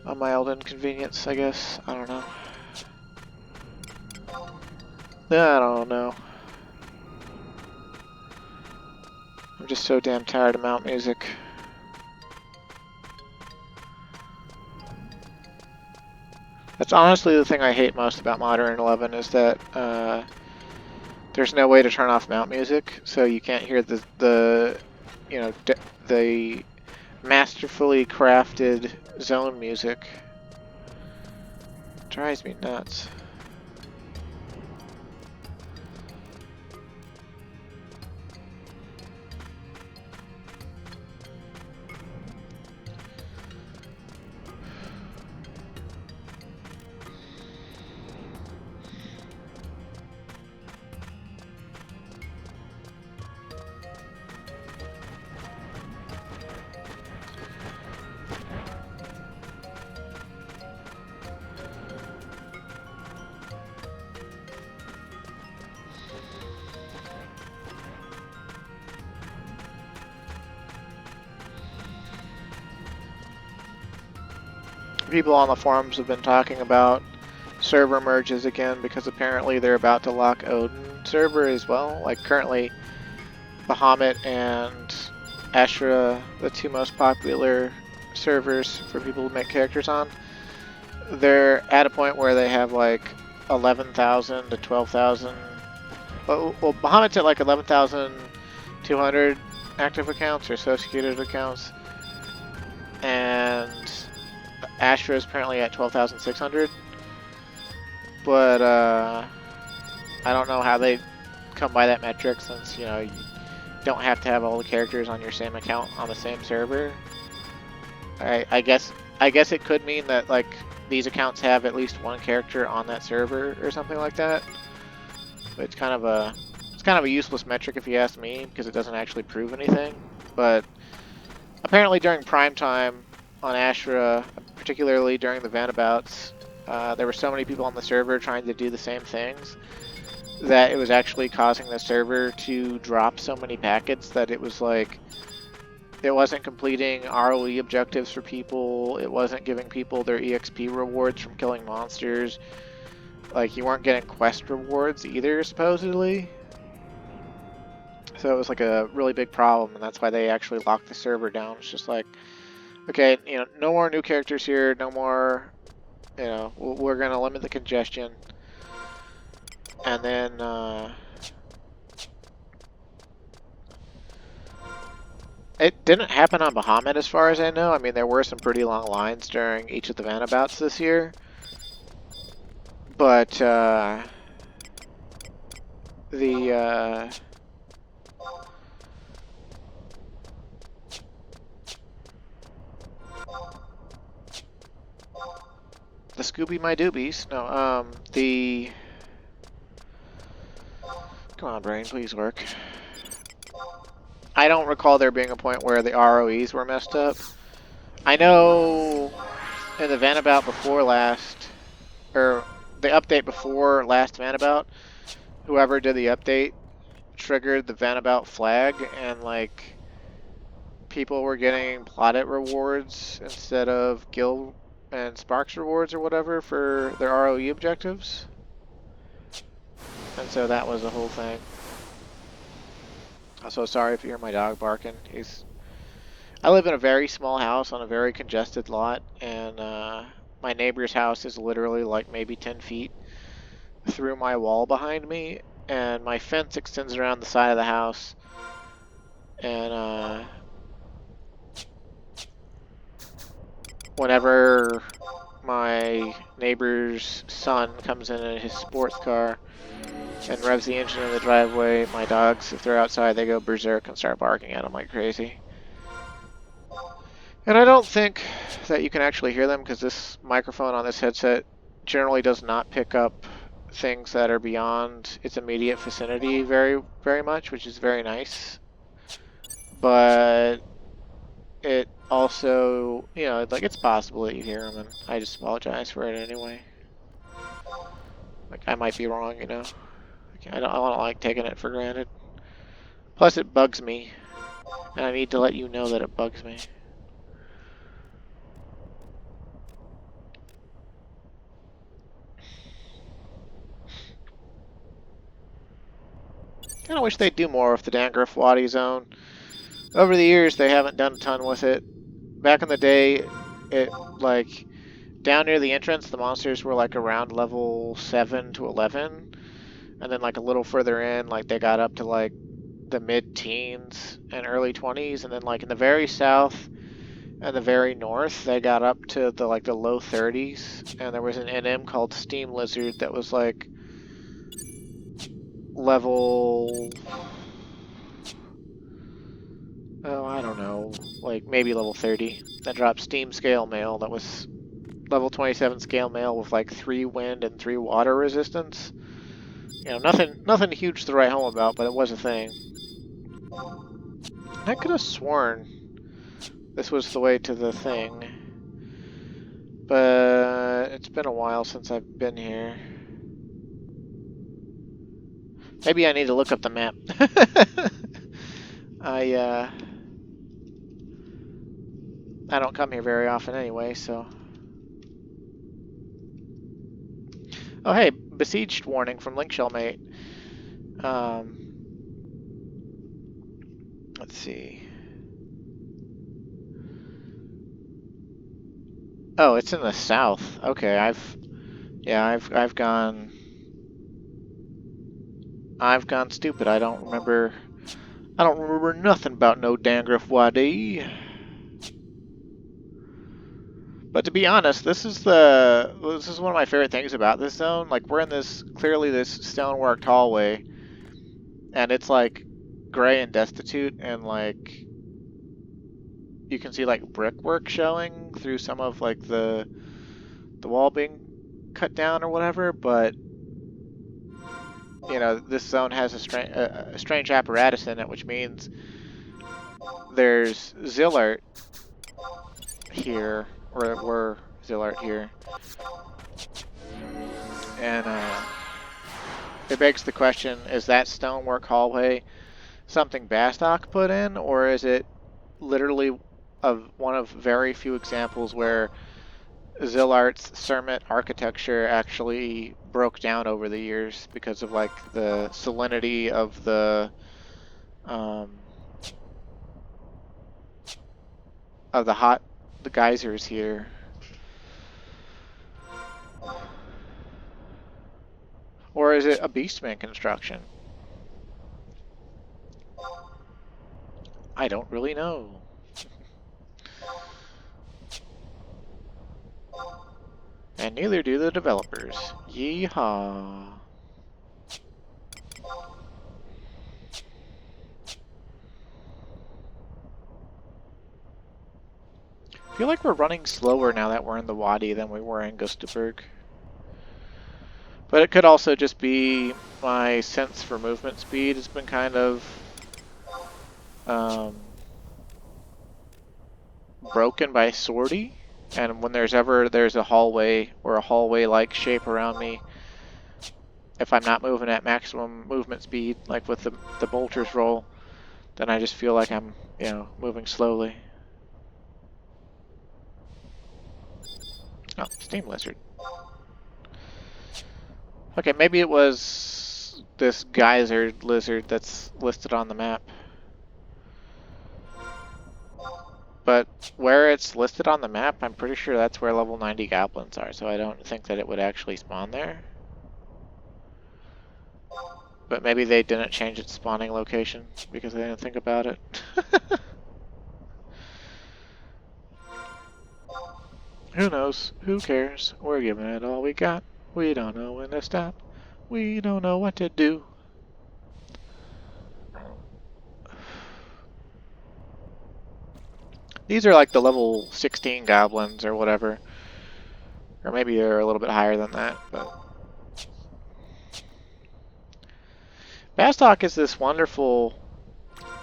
a mild inconvenience, I guess. I don't know. I don't know. I'm just so damn tired of mount music. That's honestly the thing I hate most about Modern 11 is that there's no way to turn off mount music, so you can't hear the you know, the masterfully crafted zone music. It drives me nuts. People on the forums have been talking about server merges again because apparently they're about to lock Odin server as well. Like currently, Bahamut and Ashra, the two most popular servers for people to make characters on, they're at a point where they have like 11,000 to 12,000. Well, Bahamut's at like 11,200 active accounts or associated accounts, and Ashra is apparently at 12,600, but I don't know how they come by that metric since, you know, you don't have to have all the characters on your same account on the same server. I guess it could mean that like these accounts have at least one character on that server or something like that. But it's kind of a useless metric if you ask me, because it doesn't actually prove anything. But apparently during prime time on Ashra, particularly during the Vanabouts, there were so many people on the server trying to do the same things that it was actually causing the server to drop so many packets that it was like, it wasn't completing ROE objectives for people, it wasn't giving people their EXP rewards from killing monsters, like you weren't getting quest rewards either, supposedly. So it was like a really big problem, and that's why they actually locked the server down. It's just like, okay, you know, no more new characters here, no more, you know, we're gonna limit the congestion. And then, it didn't happen on Bahamut as far as I know. I mean, there were some pretty long lines during each of the Vanabouts this year. But, the Scooby My Doobies. No, come on, brain, please work. I don't recall there being a point where the ROEs were messed up. I know in the Vanabout before last, or the update before last Vanabout, whoever did the update triggered the Vanabout flag, and like people were getting plaudit rewards instead of guild and sparks rewards or whatever for their ROE objectives. And so that was the whole thing. Also, sorry if you hear my dog barking. I live in a very small house on a very congested lot, and my neighbor's house is literally like maybe 10 feet through my wall behind me, and my fence extends around the side of the house, and whenever my neighbor's son comes in his sports car and revs the engine in the driveway, my dogs, if they're outside, they go berserk and start barking at him like crazy. And I don't think that you can actually hear them because this microphone on this headset generally does not pick up things that are beyond its immediate vicinity very, very much, which is very nice. But it also, you know, like it's possible that you hear them, and I just apologize for it anyway. Like I might be wrong, you know. I don't like taking it for granted. Plus, it bugs me, and I need to let you know that it bugs me. Kind of wish they'd do more with the Dangrif Wadi zone. Over the years, they haven't done a ton with it. Back in the day, it like down near the entrance, the monsters were like around level 7 to 11, and then like a little further in, like they got up to like the mid-teens and early 20s, and then like in the very south and the very north, they got up to the like the low 30s, and there was an NM called Steam Lizard that was like level, oh, I don't know, like maybe level 30. That dropped Steam Scale Mail that was level 27 Scale Mail with like 3 wind and 3 water resistance. You know, nothing huge to write home about, but it was a thing. I could have sworn this was the way to the thing, but it's been a while since I've been here. Maybe I need to look up the map. I don't come here very often anyway, so. Oh hey, besieged warning from Link Shellmate. Let's see. Oh, it's in the south. Okay, I've gone stupid. I don't remember nothing about no Dangrif Wadi. But to be honest, this is one of my favorite things about this zone. Like we're in this stoneworked hallway, and it's like gray and destitute, and like you can see like brickwork showing through some of like the wall being cut down or whatever. But you know, this zone has a strange apparatus in it, which means there's Zilart here, or were Zilart here, and it begs the question: is that stonework hallway something Bastok put in, or is it literally one of very few examples where Zilart's Cermet architecture actually broke down over the years because of like the salinity of the geysers here. Or is it a Beastman construction? I don't really know. And neither do the developers. Yeehaw. I feel like we're running slower now that we're in the Wadi than we were in Gustaberg. But it could also just be my sense for movement speed has been kind of broken by sortie. And when there's a hallway or a hallway-like shape around me, if I'm not moving at maximum movement speed, like with the bolter's roll, then I just feel like I'm, you know, moving slowly. Oh, Steam Lizard. Okay, maybe it was this geyser lizard that's listed on the map. But where it's listed on the map, I'm pretty sure that's where level 90 goblins are, so I don't think that it would actually spawn there. But maybe they didn't change its spawning location because they didn't think about it. Who knows? Who cares? We're giving it all we got. We don't know when to stop. We don't know what to do. These are like the level 16 goblins or whatever. Or maybe they're a little bit higher than that, but... Bastok is this wonderful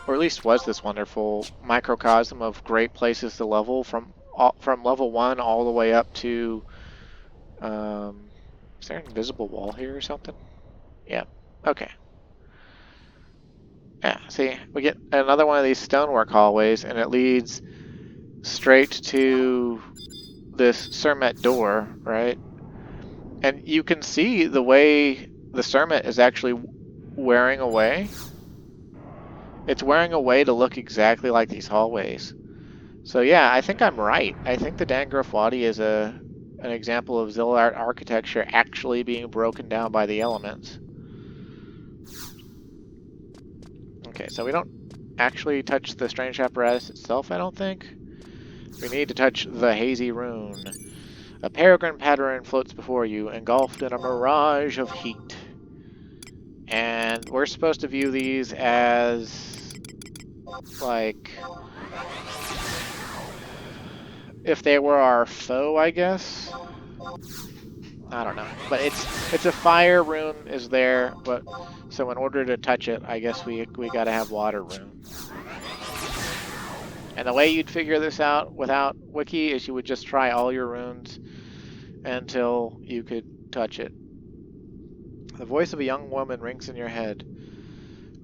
or at least was this wonderful microcosm of great places to level from level 1 all the way up to. Is there an invisible wall here or something? Yeah. Okay. Yeah. See, we get another one of these stonework hallways, and it leads straight to this Sermet door, right? And you can see the way the Sermet is actually wearing away. It's wearing away to look exactly like these hallways. So yeah, I think I'm right. I think the Dangraf Wadi is an example of Zilart architecture actually being broken down by the elements. Okay, so we don't actually touch the strange apparatus itself, I don't think. We need to touch the hazy rune. A peregrine pattern floats before you, engulfed in a mirage of heat. And we're supposed to view these as, like, if they were our foe, I guess. I don't know, but it's a fire rune is there, but so in order to touch it, I guess we gotta have water rune. And the way you'd figure this out without wiki is you would just try all your runes until you could touch it. The voice of a young woman rings in your head.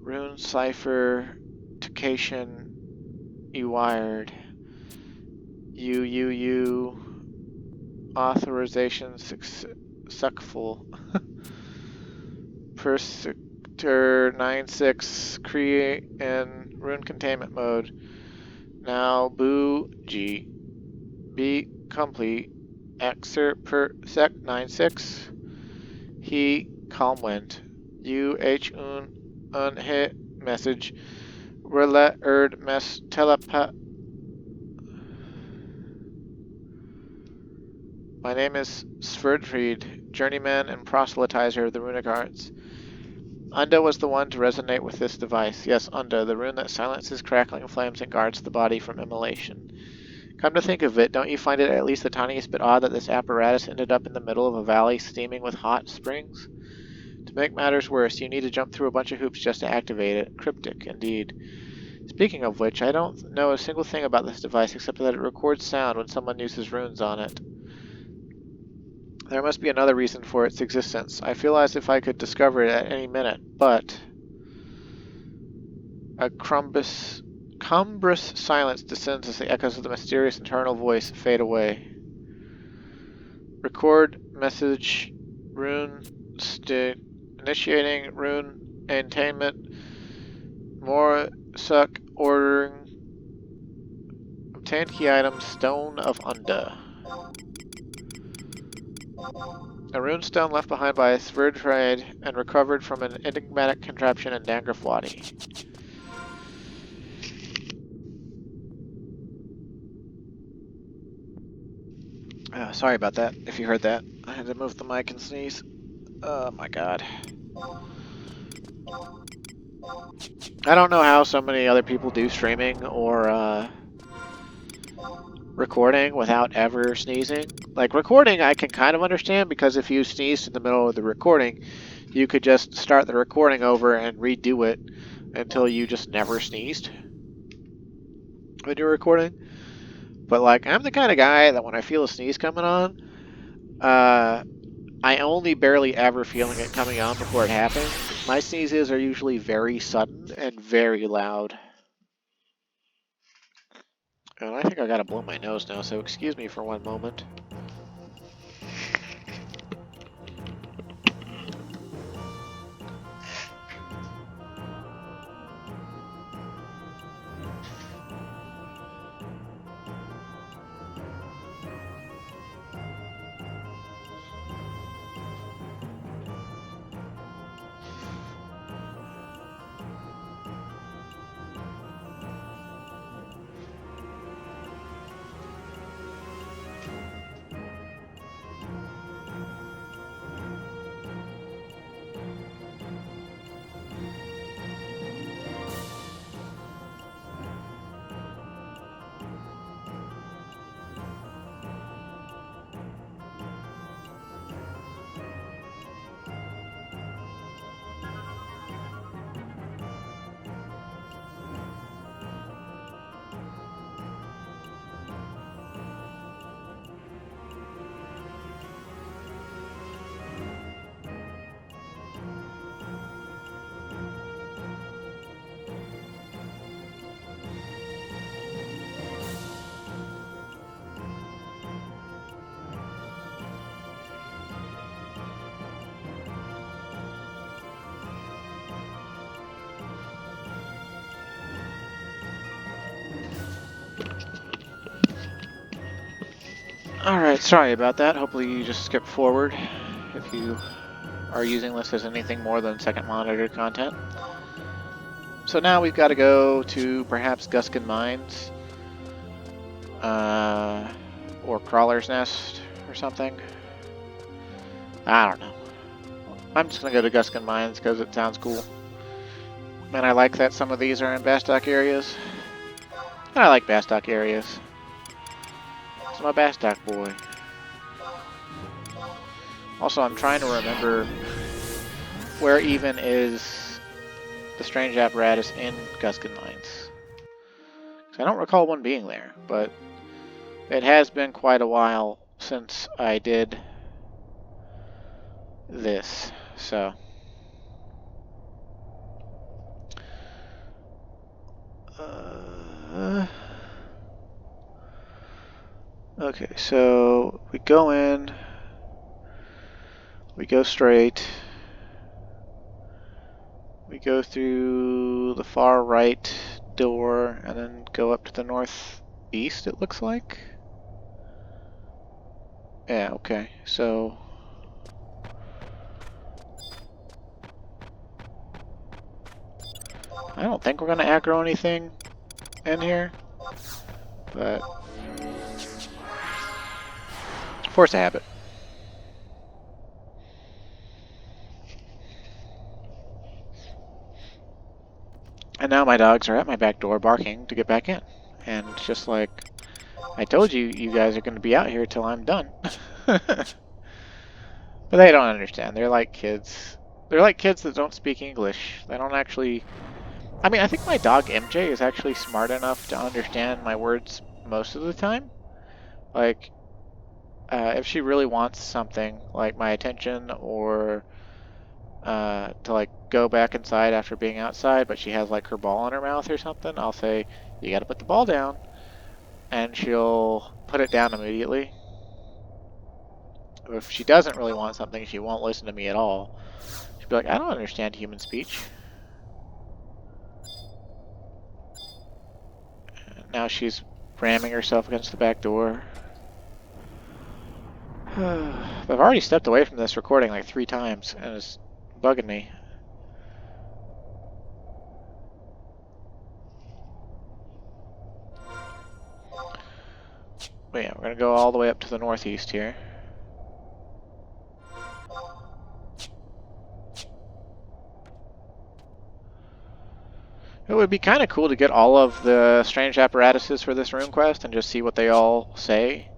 Rune cipher Takation E-wired. You authorization successful. Persitor 96 create in rune containment mode. Now boo G. Be complete. Excerpt per sec 96. He calm wind. You H unhit message. Relay mess telepath. My name is Sverdfried, journeyman and proselytizer of the runic arts. Unda was the one to resonate with this device. Yes, Unda, the rune that silences crackling flames and guards the body from immolation. Come to think of it, don't you find it at least the tiniest bit odd that this apparatus ended up in the middle of a valley steaming with hot springs? To make matters worse, you need to jump through a bunch of hoops just to activate it. Cryptic, indeed. Speaking of which, I don't know a single thing about this device except that it records sound when someone uses runes on it. There must be another reason for its existence. I feel as if I could discover it at any minute, but a cumbrous silence descends as the echoes of the mysterious internal voice fade away. Record message rune initiating rune attainment. More suck ordering. Obtained key item Stone of Unda. A runestone left behind by Sverdfried and recovered from an enigmatic contraption in Dangraf Wadi. Sorry about that, if you heard that. I had to move the mic and sneeze. Oh my god. I don't know how so many other people do streaming or recording without ever sneezing. Like, recording I can kind of understand, because if you sneezed in the middle of the recording, you could just start the recording over and redo it until you just never sneezed when you're recording. But, like, I'm the kind of guy that when I feel a sneeze coming on, I only barely ever feeling it coming on before it happens. My sneezes are usually very sudden and very loud. And I think I gotta blow my nose now, so excuse me for one moment. Alright, sorry about that. Hopefully you just skip forward if you are using this as anything more than second monitor content. So now we've got to go to perhaps Guskin Mines, or Crawler's Nest or something. I don't know. I'm just going to go to Guskin Mines because it sounds cool. And I like that some of these are in Bastock areas. I like Bastock areas. It's my Bastock boy. Also, I'm trying to remember where even is the strange apparatus in Guskin Mines. I don't recall one being there, but it has been quite a while since I did this, so. Okay, so we go in, we go straight, we go through the far right door, and then go up to the northeast, it looks like. Yeah, okay, so I don't think we're gonna aggro anything in here, but force of habit. And now my dogs are at my back door barking to get back in. And just like, I told you, you guys are going to be out here till I'm done. But they don't understand. They're like kids. They're like kids that don't speak English. They don't actually... I mean, I think my dog MJ is actually smart enough to understand my words most of the time. Like, if she really wants something, like my attention, or to like go back inside after being outside, but she has like her ball in her mouth or something, I'll say, you gotta put the ball down. And she'll put it down immediately. If she doesn't really want something, she won't listen to me at all. She'll be like, I don't understand human speech. And now she's ramming herself against the back door. I've already stepped away from this recording like 3 times, and it's bugging me. But yeah, we're going to go all the way up to the northeast here. It would be kind of cool to get all of the strange apparatuses for this rune quest and just see what they all say.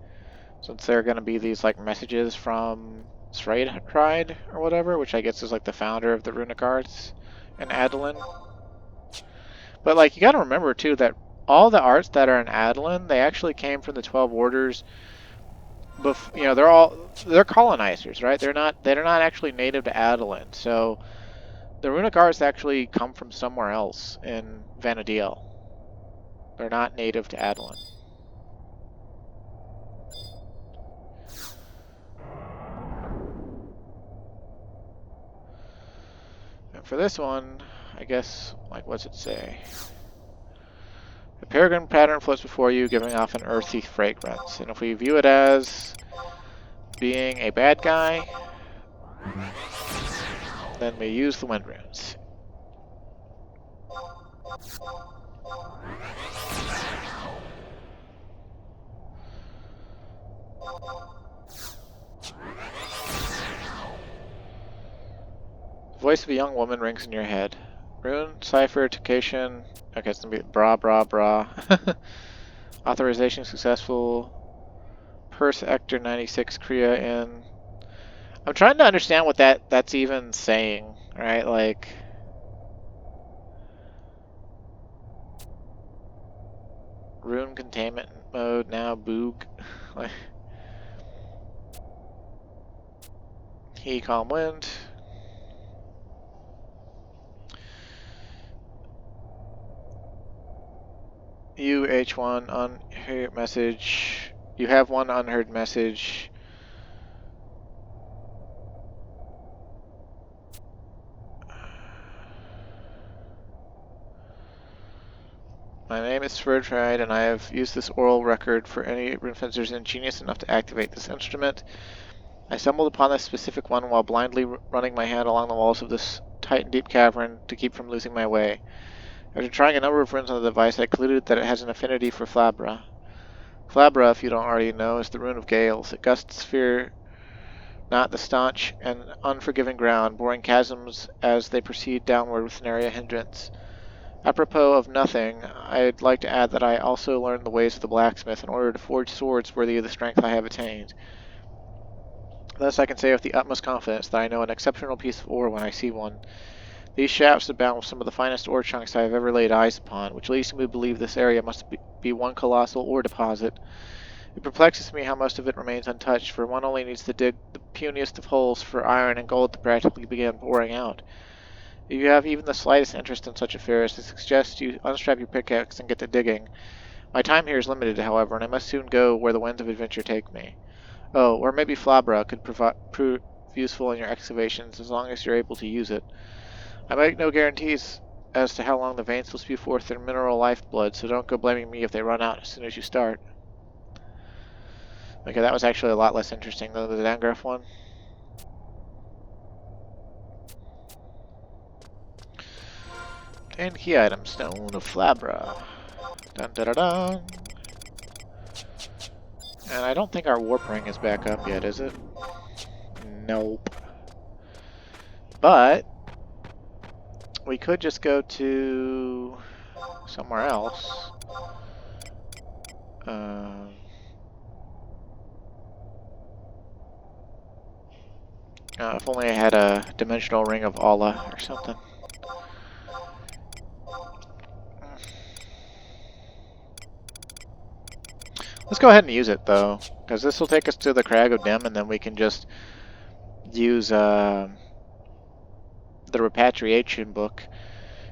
Since they're going to be these like messages from Sraid or whatever, which I guess is like the founder of the runic arts in Adeline. But like you got to remember too that all the arts that are in Adeline, they actually came from the 12 orders. You know, they're colonizers, right? They're not actually native to Adeline. So the runic arts actually come from somewhere else in Vana'diel. They're not native to Adeline. And for this one, I guess, like, what's it say? The peregrine pattern floats before you, giving off an earthy fragrance. And if we view it as being a bad guy, then we use the wind runes. The voice of a young woman rings in your head. Rune, cipher, Takation. Okay, it's gonna be bra, bra, bra. Authorization successful. Purse Ector 96 Kriya in. I'm trying to understand what that's even saying, right? Like, rune containment mode now, boog. Like, he calm wind. You H1 unheard message. You have one unheard message. My name is Sverdride, and I have used this oral record for any Rune Fencers ingenious enough to activate this instrument. I stumbled upon this specific one while blindly running my hand along the walls of this tight and deep cavern to keep from losing my way. After trying a number of runes on the device, I concluded that it has an affinity for Flabra. Flabra, if you don't already know, is the rune of gales. It gusts fear not the staunch and unforgiving ground, boring chasms as they proceed downward with nary a hindrance. Apropos of nothing, I'd like to add that I also learned the ways of the blacksmith in order to forge swords worthy of the strength I have attained. Thus I can say with the utmost confidence that I know an exceptional piece of ore when I see one. These shafts abound with some of the finest ore chunks I have ever laid eyes upon, which leads me to believe this area must be one colossal ore deposit. It perplexes me how most of it remains untouched, for one only needs to dig the puniest of holes for iron and gold to practically begin pouring out. If you have even the slightest interest in such affairs, I suggest you unstrap your pickaxe and get to digging. My time here is limited, however, and I must soon go where the winds of adventure take me. Oh, or maybe Flabra could prove useful in your excavations as long as you're able to use it. I make no guarantees as to how long the veins will spew forth their mineral lifeblood, so don't go blaming me if they run out as soon as you start. Okay, that was actually a lot less interesting than the Dangraf one. And key item, Stone of Flabra. Dun dun dun dun. And I don't think our warp ring is back up yet, is it? Nope. But we could just go to somewhere else. If only I had a dimensional ring of Allah or something. Let's go ahead and use it though, because this will take us to the Crag of Dim, and then we can just use the repatriation book.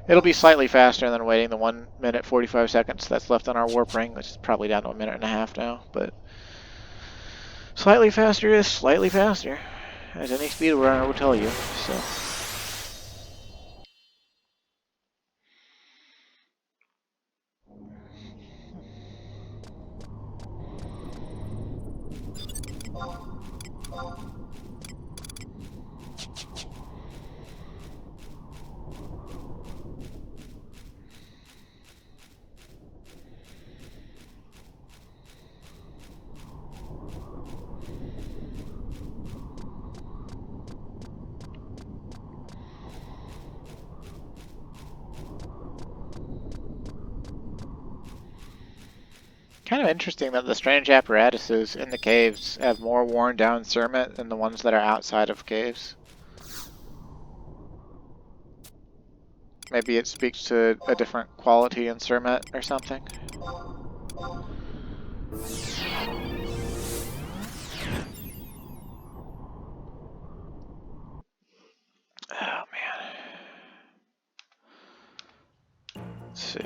It'll be slightly faster than waiting the 1 minute 45 seconds that's left on our warp ring, which is probably down to a minute and a half now, but slightly faster is slightly faster, as any speedrunner will tell you, so. Kind of interesting that the strange apparatuses in the caves have more worn down cermet than the ones that are outside of caves. Maybe it speaks to a different quality in cermet or something. Oh man. Let's see.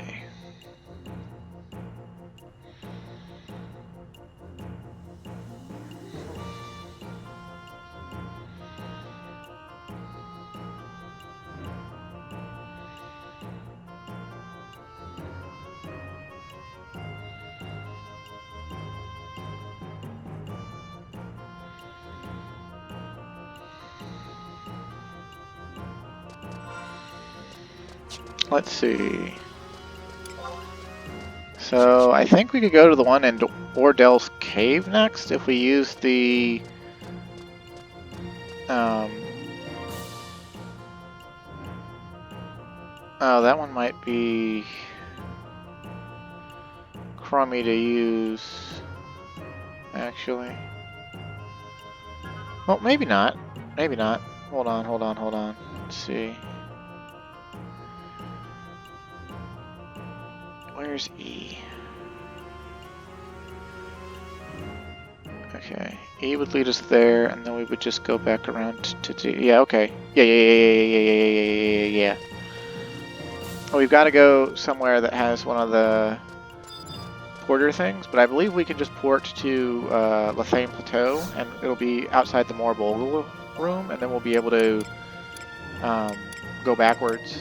Let's see. So I think we could go to the one in Ordel's Cave next if we use the oh, that one might be crummy to use, actually. Well, maybe not. Maybe not. Hold on. Let's see. Where's E? Okay, E would lead us there, and then we would just go back around to D. Yeah, okay. Yeah. Well, we've got to go somewhere that has one of the porter things, but I believe we can just port to Lethane Plateau, and it'll be outside the Morbogle room, and then we'll be able to go backwards.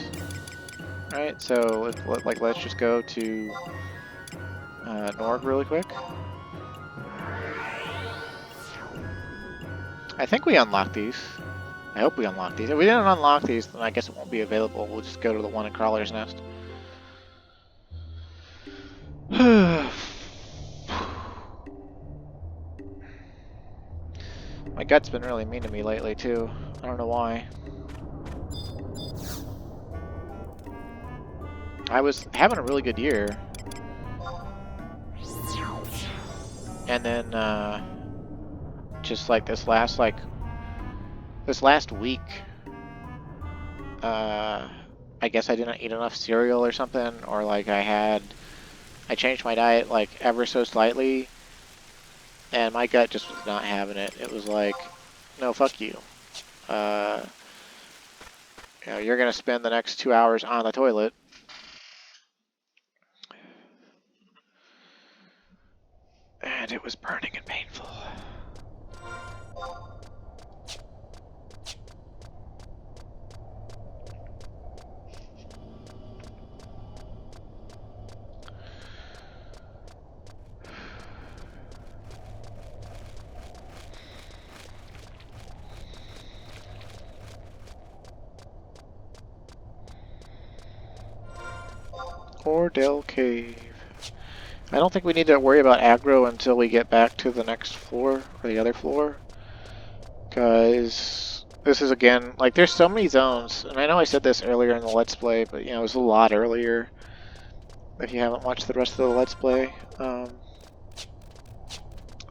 Right, so let's just go to Norg really quick. I think we unlocked these. I hope we unlocked these. If we didn't unlock these, then I guess it won't be available. We'll just go to the one in Crawler's Nest. My gut's been really mean to me lately, too. I don't know why. I was having a really good year. And then, just like this last week, I guess I didn't eat enough cereal or something, or like I changed my diet like ever so slightly, and my gut just was not having it. It was like, no, fuck you. You know, you're gonna spend the next 2 hours on the toilet. And it was burning and painful. Ordell Cave. I don't think we need to worry about aggro until we get back to the next floor, or the other floor. Because this is, again, like, there's so many zones, and I know I said this earlier in the Let's Play, but, you know, it was a lot earlier, if you haven't watched the rest of the Let's Play.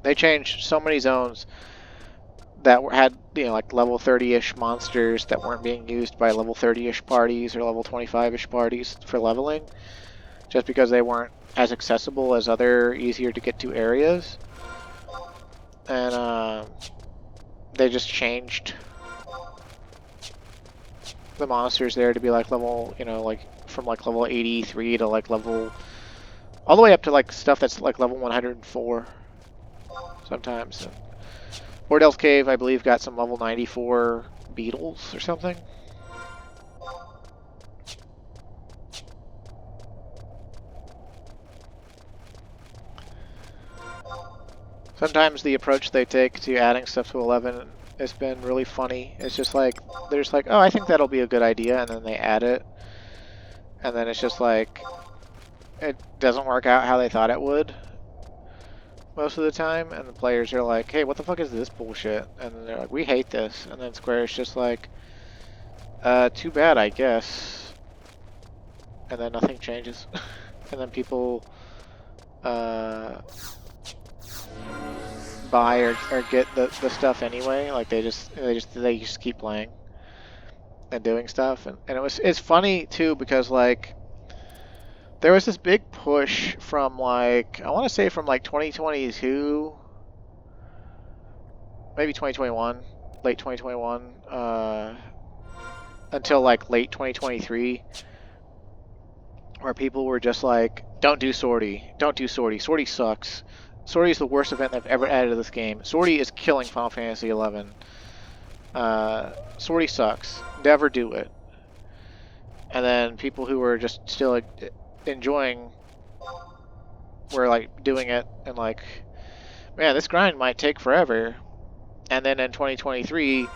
They changed so many zones that had, you know, like, level 30-ish monsters that weren't being used by level 30-ish parties or level 25-ish parties for leveling, just because they weren't as accessible as other easier-to-get-to areas. And, they just changed the monsters there to be like level, you know, like from like level 83 to like level, all the way up to like stuff that's like level 104 sometimes. Ordell's Cave, I believe, got some level 94 beetles or something. Sometimes the approach they take to adding stuff to 11 has been really funny. It's just like, they're just like, oh, I think that'll be a good idea, and then they add it. And then it's just like, it doesn't work out how they thought it would most of the time, and the players are like, hey, what the fuck is this bullshit? And then they're like, we hate this. And then Square's just like, too bad, I guess. And then nothing changes. And then people buy or get the stuff anyway. Like they just keep playing and doing stuff. And it's funny too, because like there was this big push from like, I want to say from like 2022, maybe 2021, late 2021, until like late 2023, where people were just like, don't do Sortie. Don't do Sortie. Sortie sucks. Sortie is the worst event they've ever added to this game. Sortie is killing Final Fantasy XI. Sortie sucks. Never do it. And then people who were just still enjoying were like doing it and like, man, this grind might take forever. And then in 2023,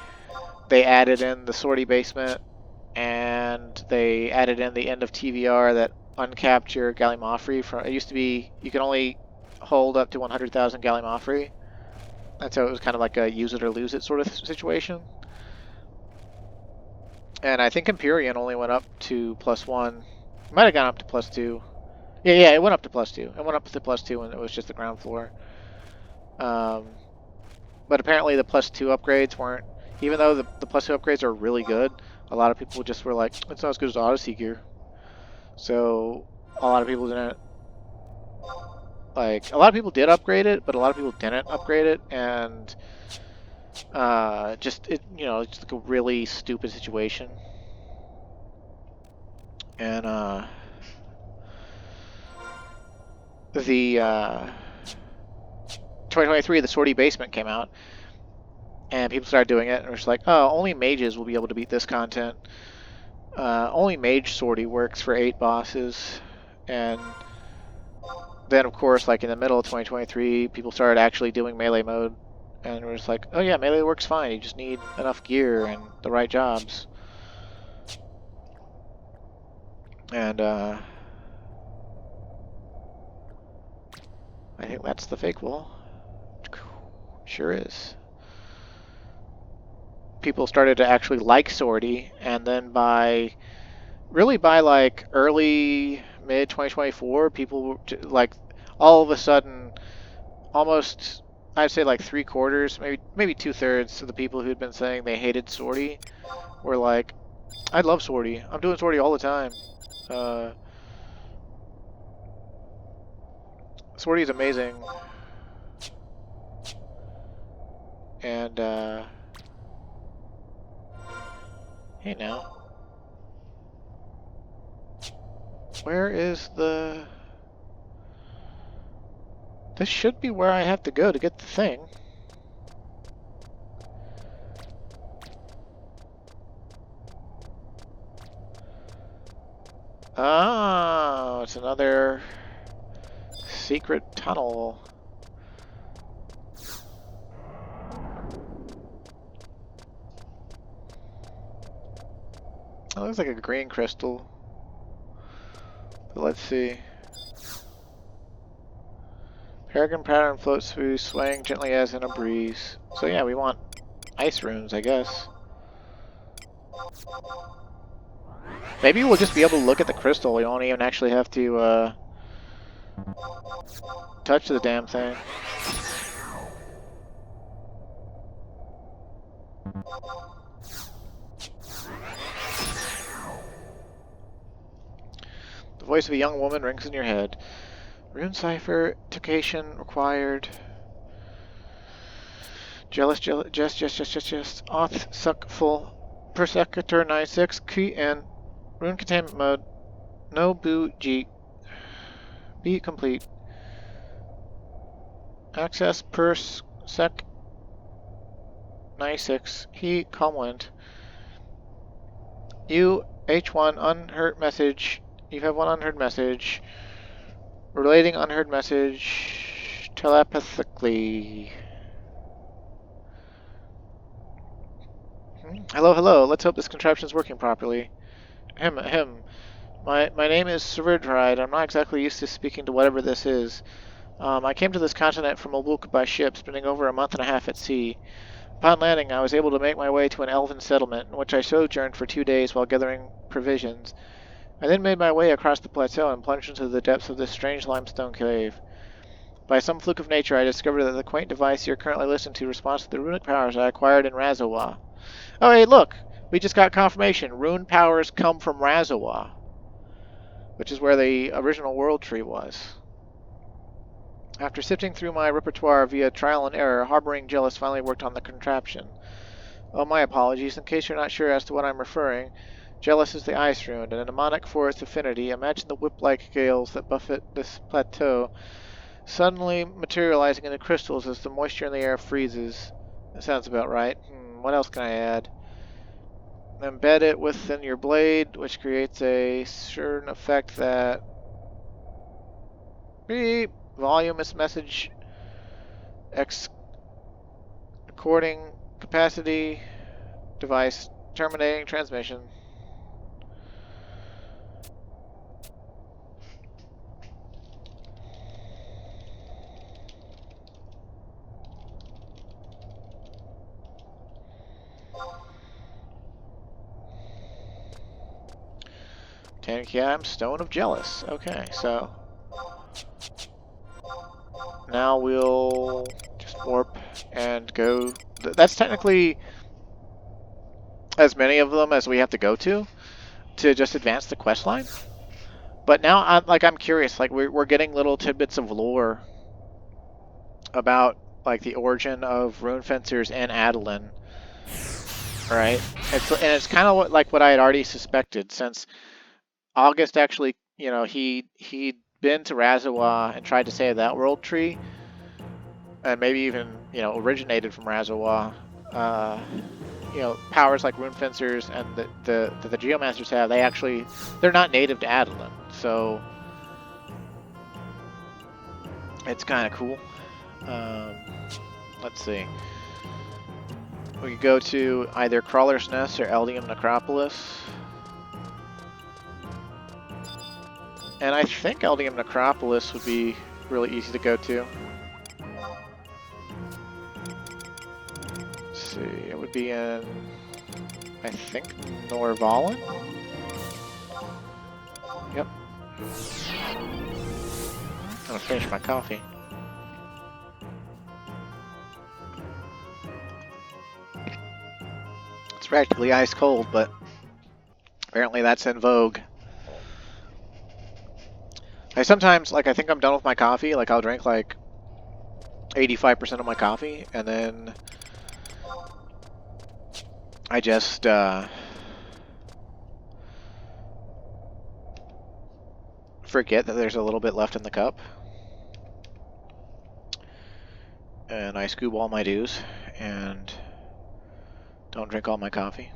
they added in the Sortie basement, and they added in the end of TVR that uncapped your Gallimaufry. From, it used to be you can only hold up to 100,000 Gallimaufry, and so it was kind of like a use it or lose it sort of situation. And I think Empyrean only went up to +1. It might have gone up to +2. Yeah, it went up to +2. It went up to +2 when it was just the ground floor. But apparently the +2 upgrades weren't, even though the +2 upgrades are really good, a lot of people just were like, it's not as good as Odyssey gear. So a lot of people didn't, like, a lot of people did upgrade it, but a lot of people didn't upgrade it, and just, it, you know, it's like a really stupid situation. And the 2023, the Sortie Basement came out, and people started doing it, and it was like, oh, only mages will be able to beat this content. Only Mage Sortie works for 8 bosses, and then of course, like in the middle of 2023, people started actually doing melee mode, and we're just like, oh yeah, melee works fine. You just need enough gear and the right jobs. And I think that's the fake wall. Sure is. People started to actually like Sortie, and then by like early mid 2024, people like all of a sudden almost, I'd say like 3/4, maybe 2/3 of the people who'd been saying they hated Sortie were like, I love Sortie. I'm doing Sortie all the time. Sortie is amazing. And hey now, where is the? This should be where I have to go to get the thing. Oh, it's another secret tunnel. It looks like a green crystal. But let's see. Peregrine pattern floats through, swaying gently as in a breeze. So yeah, we want ice runes, I guess. Maybe we'll just be able to look at the crystal. We won't even actually have to touch the damn thing. The voice of a young woman rings in your head. Rune cipher, tocation required. Jealous, just. Auth, suck, full. Persecutor 96, key and rune containment mode. No boo G. Be complete. Access pers sec 96. He comment. You H1 unheard message. You have one unheard message. Relating unheard message telepathically. Hello, hello. Let's hope this contraption is working properly. My name is Zilartian. I'm not exactly used to speaking to whatever this is. I came to this continent from Uluk by ship, spending over a month and a half at sea. Upon landing, I was able to make my way to an elven settlement, in which I sojourned for 2 days while gathering provisions. I then made my way across the plateau and plunged into the depths of this strange limestone cave. By some fluke of nature, I discovered that the quaint device you're currently listening to responds to the runic powers I acquired in Razawa. Oh, hey, look! We just got confirmation. Rune powers come from Razawa, which is where the original world tree was. After sifting through my repertoire via trial and error, Harboring Jealous finally worked on the contraption. Oh, my apologies. In case you're not sure as to what I'm referring, Jealous is the ice rune, and a mnemonic for its affinity. Imagine the whip-like gales that buffet this plateau, suddenly materializing into crystals as the moisture in the air freezes. That sounds about right. What else can I add? Embed it within your blade, which creates a certain effect that... Beep! Voluminous message... Recording capacity... Device terminating transmission. Tankiam, Stone of Jealous. Okay, so now we'll just warp and go. That's technically as many of them as we have to go to just advance the quest line. But now I'm curious. Like we're getting little tidbits of lore about like the origin of Rune Fencers and Adeline. Right? It's kind of like what I had already suspected, since August actually, he'd been to Razawa and tried to save that world tree, and maybe even, originated from Razawa. you know, powers like Rune Fencers and the Geomasters have, they're not native to Adeline, so it's kind of cool. Let's see. We could go to either Crawler's Nest or Eldium Necropolis. And I think Eldium Necropolis would be really easy to go to. Let's see, it would be in, I think, Norvalen? Yep. I'm gonna finish my coffee. It's practically ice cold, but apparently that's in vogue. I sometimes, like, I think I'm done with my coffee, like, I'll drink, like, 85% of my coffee, and then I just, forget that there's a little bit left in the cup. And I scoop all my dues, and don't drink all my coffee.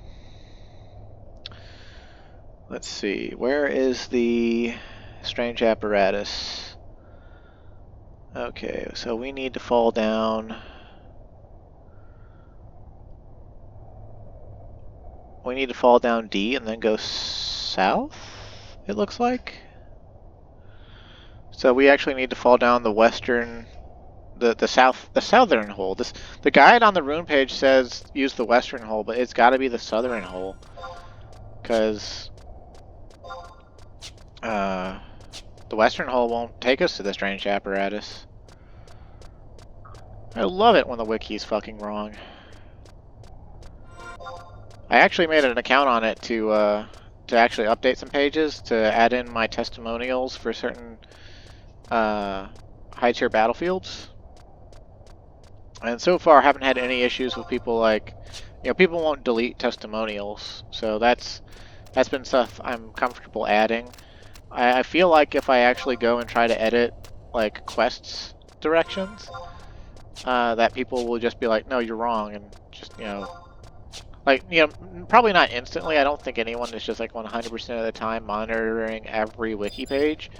Let's see, where is the strange apparatus? Okay, so we need to fall down. We need to fall down D and then go south, it looks like. So we actually need to fall down the western, the southern hole. The guide on the rune page says use the western hole, but it's got to be the southern hole, because the western hole won't take us to the strange apparatus. I love it when the wiki's fucking wrong. I actually made an account on it to actually update some pages to add in my testimonials for certain high tier battlefields. And so far I haven't had any issues with people, like, you know, people won't delete testimonials, so that's been stuff I'm comfortable adding. I feel like if I actually go and try to edit, like, quests directions, that people will just be like, no, you're wrong, and just, you know, like, you know, probably not instantly. I don't think anyone is just, like, 100% of the time monitoring every wiki page.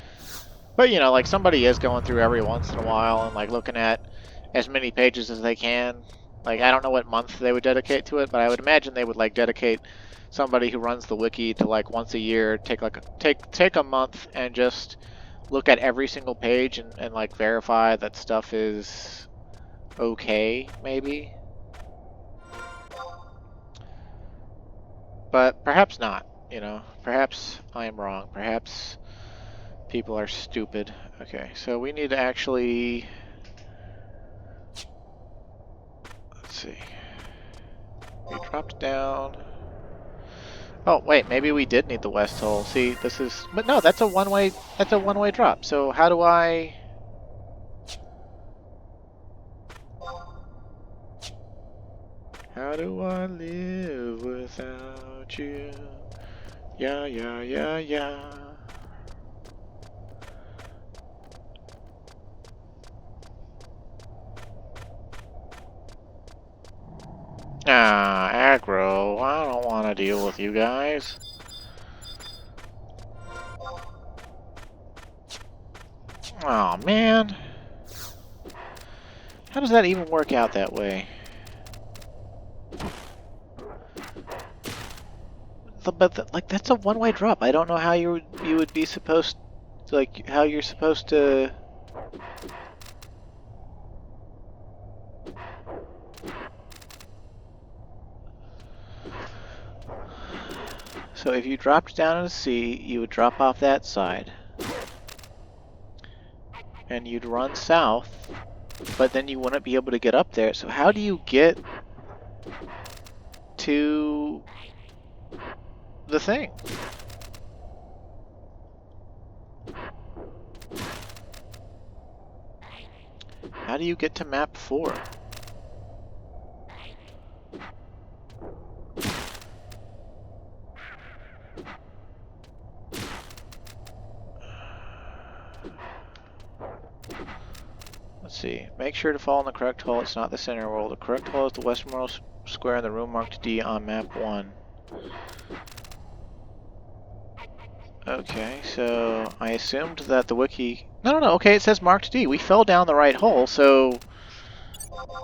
But, you know, like, somebody is going through every once in a while and, like, looking at as many pages as they can. Like, I don't know what month they would dedicate to it, but I would imagine they would, like, dedicate somebody who runs the wiki to, like, once a year, take a month and just look at every single page and like, verify that stuff is okay, maybe. But perhaps not, you know. Perhaps I am wrong. Perhaps people are stupid. Okay, so we need to actually... Let's see. We dropped down... Oh, wait, maybe we did need the west hole. See, this is... But no, that's a one-way drop. So how do I... How do I live without you? Yeah, yeah, yeah, yeah. Ah, aggro. I don't want to deal with you guys. Oh man. How does that even work out that way? But like, that's a one-way drop. I don't know how you would be supposed to, like, how you're supposed to... So if you dropped down in the sea, you would drop off that side. And you'd run south, but then you wouldn't be able to get up there. So how do you get to the thing? How do you get to map 4? Let's see. Make sure to fall in the correct hole. It's not the center hole. The correct hole is the westernmost square in the room marked D on map 1. Okay, so I assumed that the wiki... No, okay, it says marked D. We fell down the right hole, so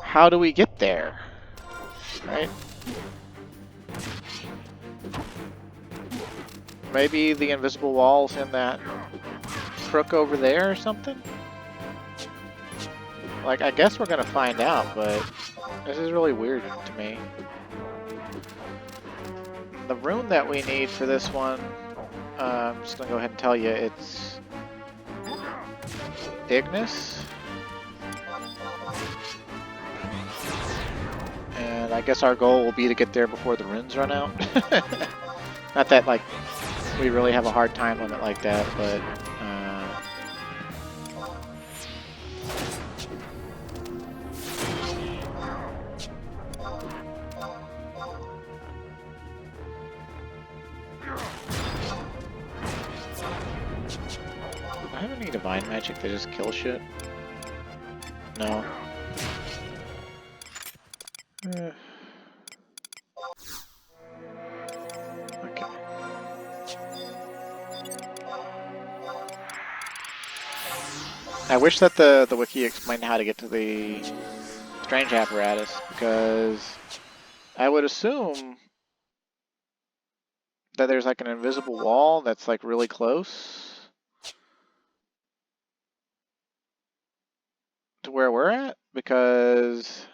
how do we get there? Right? Maybe the invisible wall's in that crook over there or something? Like, I guess we're gonna find out, but this is really weird to me. The rune that we need for this one, I'm just gonna go ahead and tell you, it's Ignis. And I guess our goal will be to get there before the runes run out. Not that, like, we really have a hard time limit like that, but... do I have any divine magic that just kill shit? No. Okay. I wish that the wiki explained how to get to the strange apparatus, because I would assume that there's like an invisible wall that's like really close to where we're at, because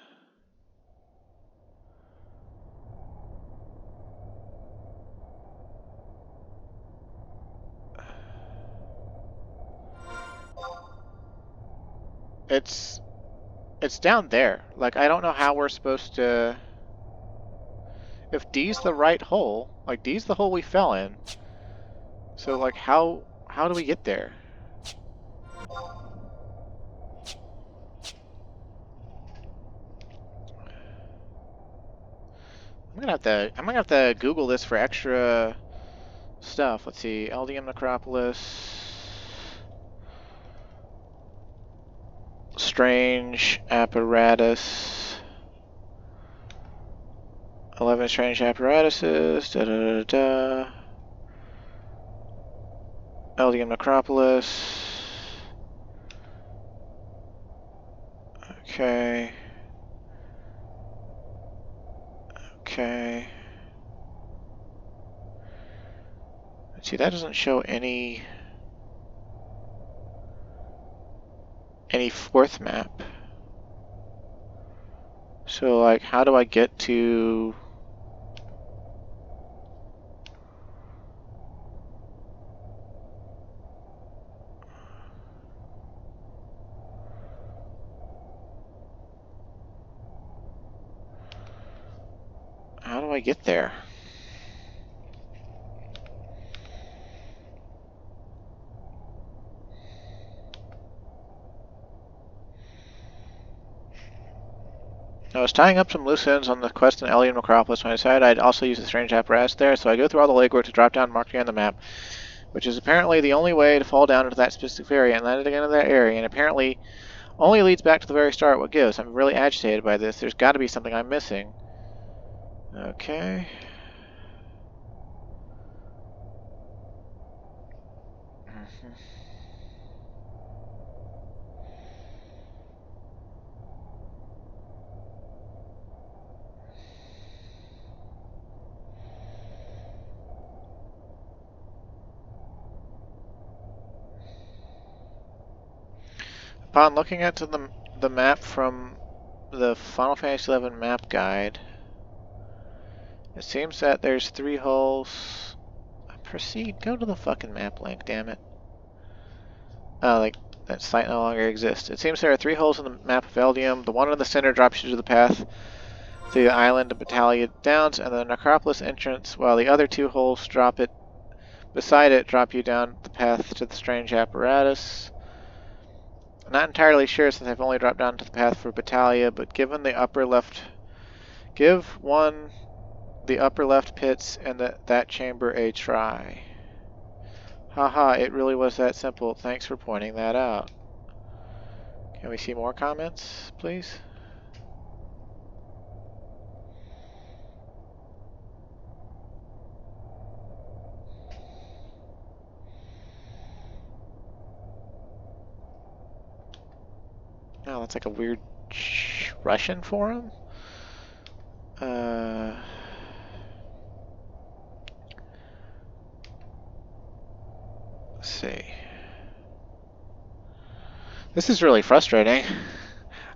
it's down there. Like, I don't know how we're supposed to... If D's the right hole, like D's the hole we fell in, so like how do we get there? I'm gonna have to Google this for extra stuff. Let's see, LDM Necropolis, strange apparatus, 11 strange apparatuses, da da da da. LDM Necropolis. Okay. Okay. Let's see, that doesn't show any fourth map. So, like, how do I get to... How do I get there? I was tying up some loose ends on the quest in Alien Necropolis when I decided I'd also use the strange apparatus there, so I go through all the legwork to drop down marking on the map, which is apparently the only way to fall down into that specific area and land again in that area, and apparently only leads back to the very start. What gives? I'm really agitated by this. There's got to be something I'm missing. Okay. Upon looking at the map from the Final Fantasy XI map guide, it seems that there's 3 holes. Proceed. Go to the fucking map link, damn it. Like, that site no longer exists. It seems there are 3 holes in the map of Eldium. The one in the center drops you to the path to the island of Battaglia Downs and the Necropolis entrance, while the other 2 holes beside it drop you down the path to the strange apparatus. I'm not entirely sure since I've only dropped down to the path for Battaglia, but give one the upper left pits and that chamber a try. Haha, it really was that simple. Thanks for pointing that out. Can we see more comments, please? Oh, that's like a weird Russian forum? Let's see. This is really frustrating.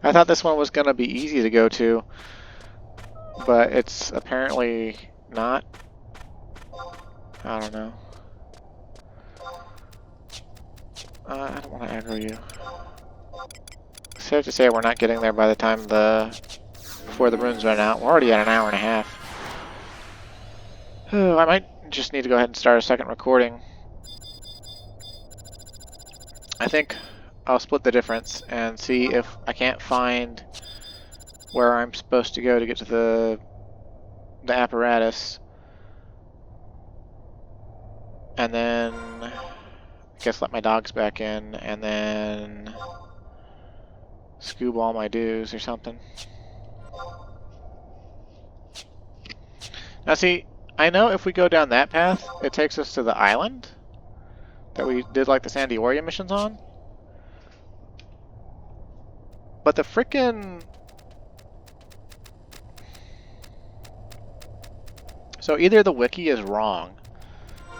I thought this one was going to be easy to go to, but it's apparently not. I don't know. I don't want to aggro you. Safe to say we're not getting there by the time before the runes run out. We're already at an hour and a half. Oh, I might just need to go ahead and start a second recording. I think I'll split the difference and see if I can't find where I'm supposed to go to get to the apparatus. And then I guess let my dogs back in and then scoop all my dues or something. Now see, I know if we go down that path, it takes us to the island that we did like the Sandy Oria missions on. But the frickin'... So either the wiki is wrong,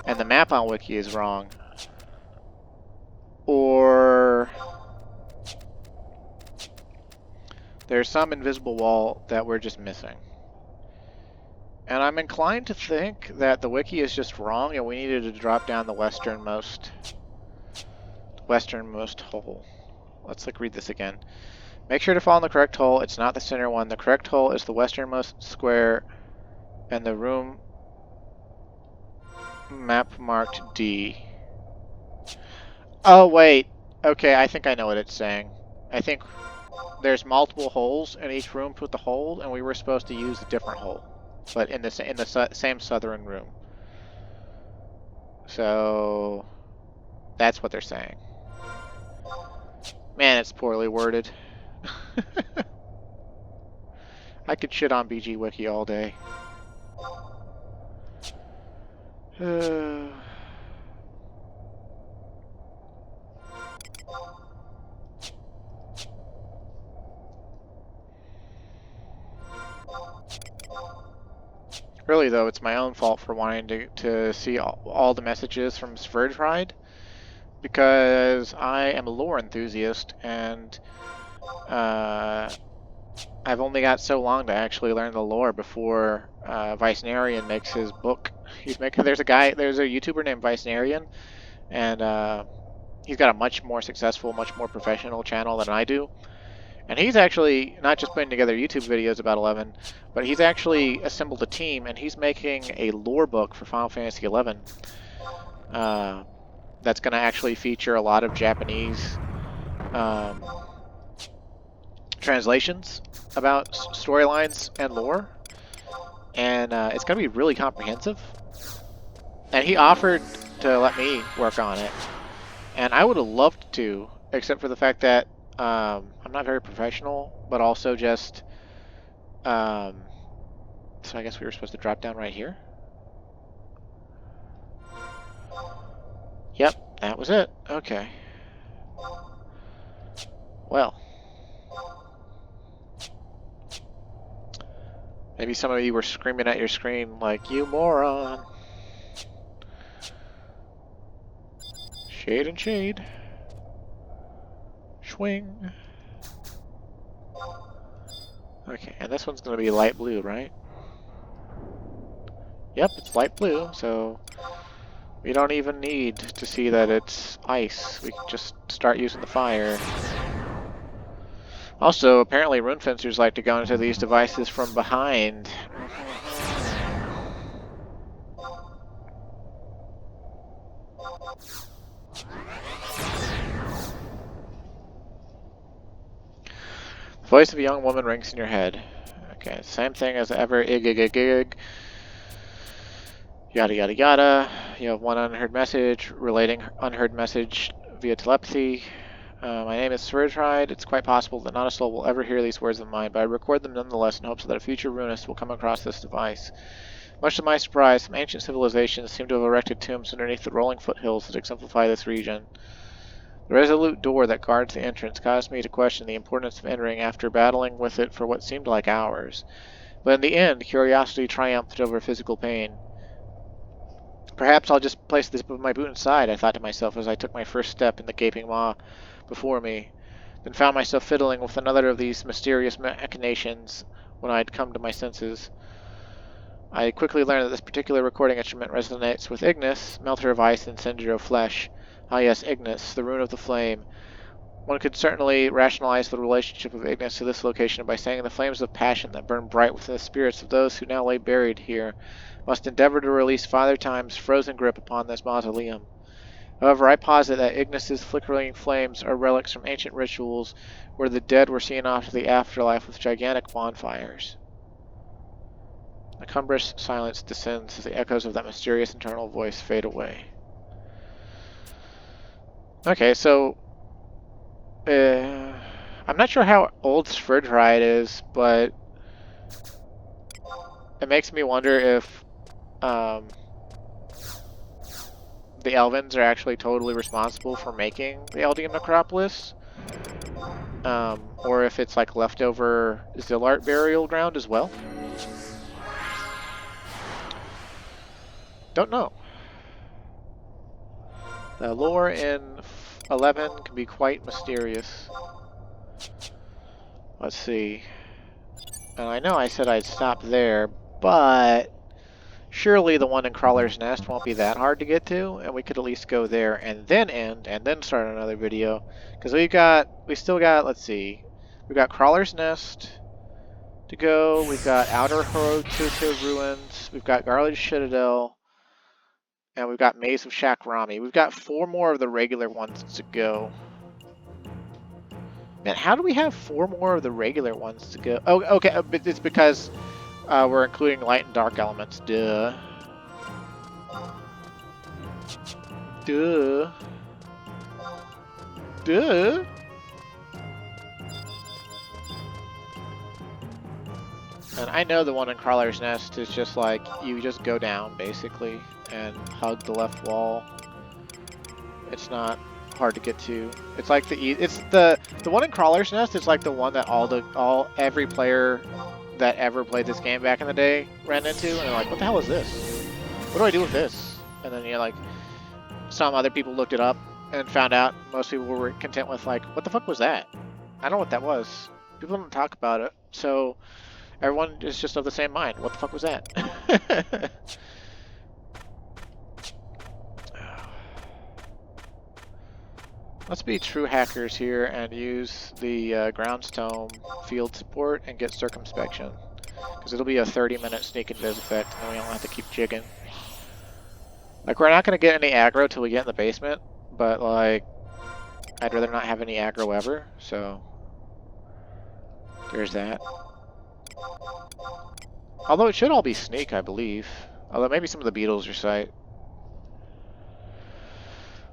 and the map on wiki is wrong, or there's some invisible wall that we're just missing. And I'm inclined to think that the wiki is just wrong and we needed to drop down the westernmost hole. Let's read this again. Make sure to fall in the correct hole. It's not the center one. The correct hole is the westernmost square and the room map marked D. Oh, wait. Okay, I think I know what it's saying. I think there's multiple holes in each room with the hole, and we were supposed to use a different hole, but in the same southern room. So that's what they're saying. Man, it's poorly worded. I could shit on BG Wiki all day. Really, though, it's my own fault for wanting to see all the messages from Sverge Ride, because I am a lore enthusiast, and I've only got so long to actually learn the lore before Vicenarian makes his book. There's a YouTuber named Vicenarian, and he's got a much more successful, much more professional channel than I do. And he's actually not just putting together YouTube videos about 11, but he's actually assembled a team, and he's making a lore book for Final Fantasy 11 that's going to actually feature a lot of Japanese translations about storylines and lore, and it's going to be really comprehensive. And he offered to let me work on it, and I would have loved to, except for the fact that I'm not very professional, but also just so I guess we were supposed to drop down right here. Yep, that was it. Okay. Well, maybe some of you were screaming at your screen like, "You moron!" Shade and shade. Swing. Okay, and this one's going to be light blue, right? Yep, it's light blue, so we don't even need to see that it's ice. We can just start using the fire. Also, apparently Rune Fencers like to go into these devices from behind. The voice of a young woman rings in your head. Okay, same thing as ever. Ig, ig, ig, ig. Yada, yada, yada. You have one unheard message, relating unheard message via telepathy. My name is Sverge Ride. It's quite possible that not a soul will ever hear these words of mine, but I record them nonetheless in hopes that a future runist will come across this device. Much to my surprise, some ancient civilizations seem to have erected tombs underneath the rolling foothills that exemplify this region. The resolute door that guards the entrance caused me to question the importance of entering after battling with it for what seemed like hours. But in the end, curiosity triumphed over physical pain. Perhaps I'll just place this with my boot inside, I thought to myself as I took my first step in the gaping maw before me, then found myself fiddling with another of these mysterious machinations when I had come to my senses. I quickly learned that this particular recording instrument resonates with Ignis, melter of ice and cinder of flesh. Ah yes, Ignis, the rune of the flame. One could certainly rationalize the relationship of Ignis to this location by saying the flames of passion that burn bright within the spirits of those who now lay buried here must endeavor to release Father Time's frozen grip upon this mausoleum. However, I posit that Ignis's flickering flames are relics from ancient rituals where the dead were seen off to the afterlife with gigantic bonfires. A cumbrous silence descends as the echoes of that mysterious internal voice fade away. Okay, so I'm not sure how old Spherdride is, but it makes me wonder if the Elvins are actually totally responsible for making the Eldium Necropolis, or if it's like leftover Zilart burial ground as well. Don't know. The lore in 11 can be quite mysterious. Let's see. And I know I said I'd stop there, but surely the one in Crawler's Nest won't be that hard to get to, and we could at least go there and then end, and then start another video. Because we still got, let's see, we've got Crawler's Nest to go, we've got Outer Horotutu Ruins, we've got Garlish Citadel, and we've got Maze of Shakrami. We've got 4 more of the regular ones to go. Man, how do we have 4 more of the regular ones to go? Oh, okay, it's because we're including light and dark elements. Duh. Duh. Duh. And I know the one in Crawler's Nest is just like, you just go down, basically, and hug the left wall. It's not hard to get to. It's like the one in Crawler's Nest is like the one that every player that ever played this game back in the day ran into, and they're like, what the hell is this? What do I do with this? And then, you know, like, some other people looked it up and found out most people were content with, like, what the fuck was that? I don't know what that was. People don't talk about it, so everyone is just of the same mind. What the fuck was that? Let's be true hackers here and use the Groundstone field support and get circumspection. Because it'll be a 30-minute sneak and vis effect, and then we don't have to keep jigging. Like, we're not going to get any aggro till we get in the basement, but, like, I'd rather not have any aggro ever, so there's that. Although it should all be sneak, I believe. Although maybe some of the beetles are sight.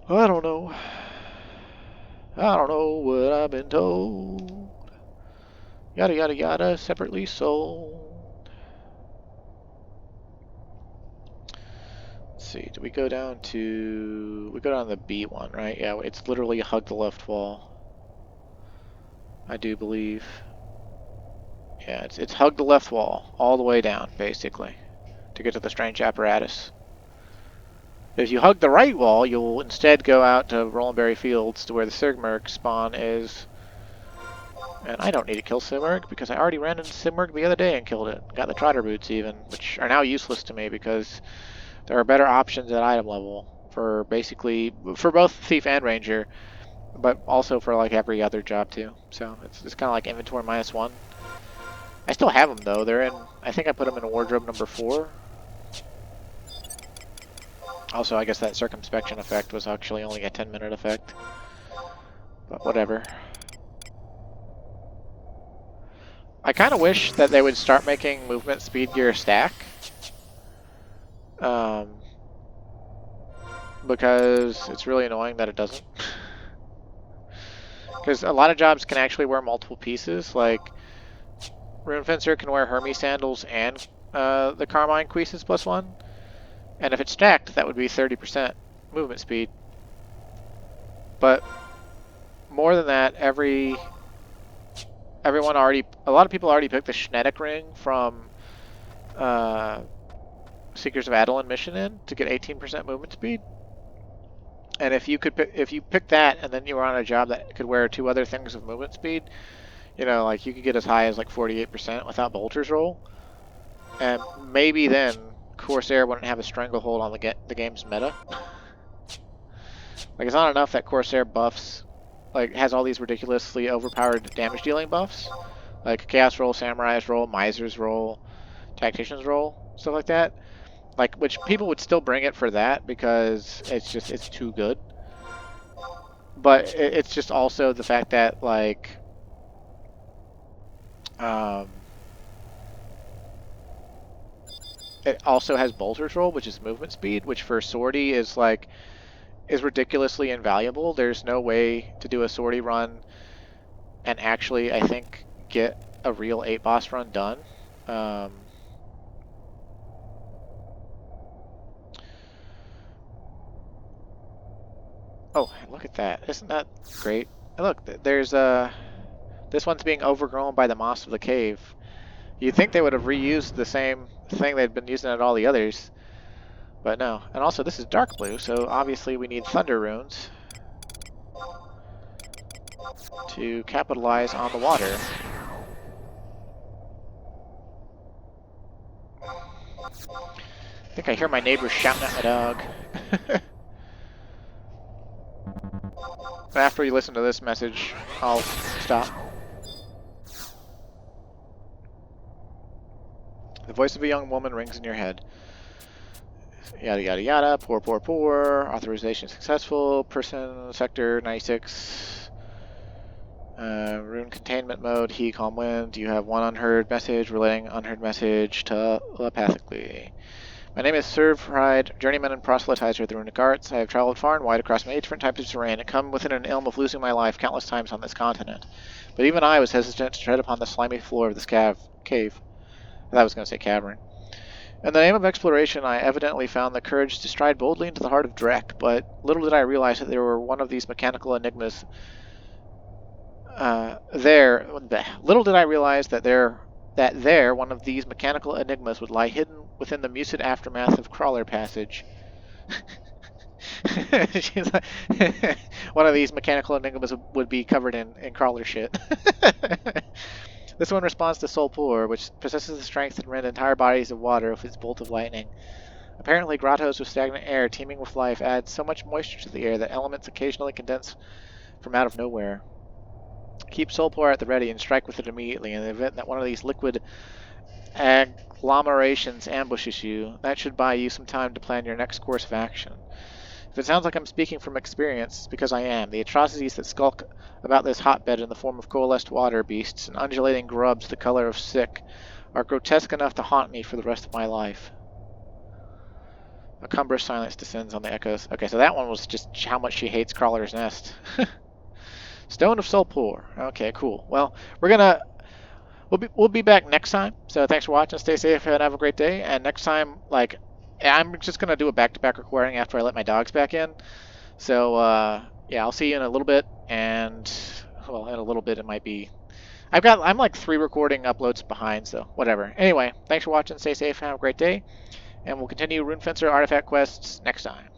I don't know. I don't know what I've been told. Yada yada yada, separately sold. Let's see, do we go down to... We go down to the B one, right? Yeah, it's literally hug the left wall. I do believe. Yeah, it's hug the left wall, all the way down, basically, to get to the strange apparatus. If you hug the right wall, you'll instead go out to Rollenberry Fields to where the Sigmurg spawn is. And I don't need to kill Sigmurg because I already ran into Sigmurg the other day and killed it. Got the Trotter Boots even, which are now useless to me because there are better options at item level for basically, for both Thief and Ranger, but also for like every other job too. So it's kind of like inventory -1. I still have them though. They're in, I think I put them in wardrobe number 4. Also, I guess that circumspection effect was actually only a 10-minute effect. But whatever. I kind of wish that they would start making movement speed gear stack. Because it's really annoying that it doesn't. Because a lot of jobs can actually wear multiple pieces. Like, Rune Fencer can wear Hermes sandals and the Carmine Cuisses +1. And if it's stacked, that would be 30% movement speed. But more than that, a lot of people already picked the Schnetic ring from Seekers of Adeline mission in to get 18% movement speed. And if you pick that and then you were on a job that could wear 2 other things of movement speed, you know, like you could get as high as like 48% without Bolter's roll. And maybe then Corsair wouldn't have a stranglehold on the game's meta. Like, it's not enough that Corsair buffs, like, has all these ridiculously overpowered damage dealing buffs, like Chaos roll, Samurai's roll, Miser's roll, Tactician's roll, stuff like that. Like, which people would still bring it for that because it's too good. But it's just also the fact that, like, it also has Bolter's roll, which is movement speed, which for Sortie is ridiculously invaluable. There's no way to do a Sortie run and actually, I think, get a real 8 boss run done. Oh, look at that. Isn't that great? And look, there's this one's being overgrown by the moss of the cave. You'd think they would have reused the same thing they'd been using at all the others, but no. And also, this is dark blue, so obviously we need thunder runes to capitalize on the water. I think I hear my neighbors shouting at my dog. After you listen to this message, I'll stop. The voice of a young woman rings in your head. Yada yada yada, poor. Authorization successful. Person, sector 96. Rune containment mode, he, calm wind. You have one unheard message, relaying unheard message telepathically. My name is Servride, journeyman and proselytizer of the runic arts. I have traveled far and wide across many different types of terrain and come within an ilm of losing my life countless times on this continent. But even I was hesitant to tread upon the slimy floor of this cave. I thought I was going to say cavern. In the name of exploration, I evidently found the courage to stride boldly into the heart of Drek, but little did I realize that there were one of these mechanical enigmas Little did I realize that one of these mechanical enigmas would lie hidden within the mucid aftermath of Crawler Passage. She's like, one of these mechanical enigmas would be covered in crawler shit. This one responds to Solpur, which possesses the strength to rend entire bodies of water with its bolt of lightning. Apparently, grottos with stagnant air teeming with life add so much moisture to the air that elements occasionally condense from out of nowhere. Keep Solpur at the ready and strike with it immediately in the event that one of these liquid agglomerations ambushes you. That should buy you some time to plan your next course of action. If it sounds like I'm speaking from experience, it's because I am. The atrocities that skulk about this hotbed in the form of coalesced water beasts and undulating grubs the color of sick are grotesque enough to haunt me for the rest of my life. A cumbrous silence descends on the echoes. Okay, so that one was just how much she hates Crawler's Nest. Stone of Solpur. Okay, cool. Well, we'll be back next time. So thanks for watching. Stay safe and have a great day. And next time, like, I'm just gonna do a back-to-back recording after I let my dogs back in. So yeah, I'll see you in a little bit. And well, in a little bit it might be. I'm like 3 recording uploads behind, so whatever. Anyway, thanks for watching. Stay safe and have a great day. And we'll continue Rune Fencer artifact quests next time.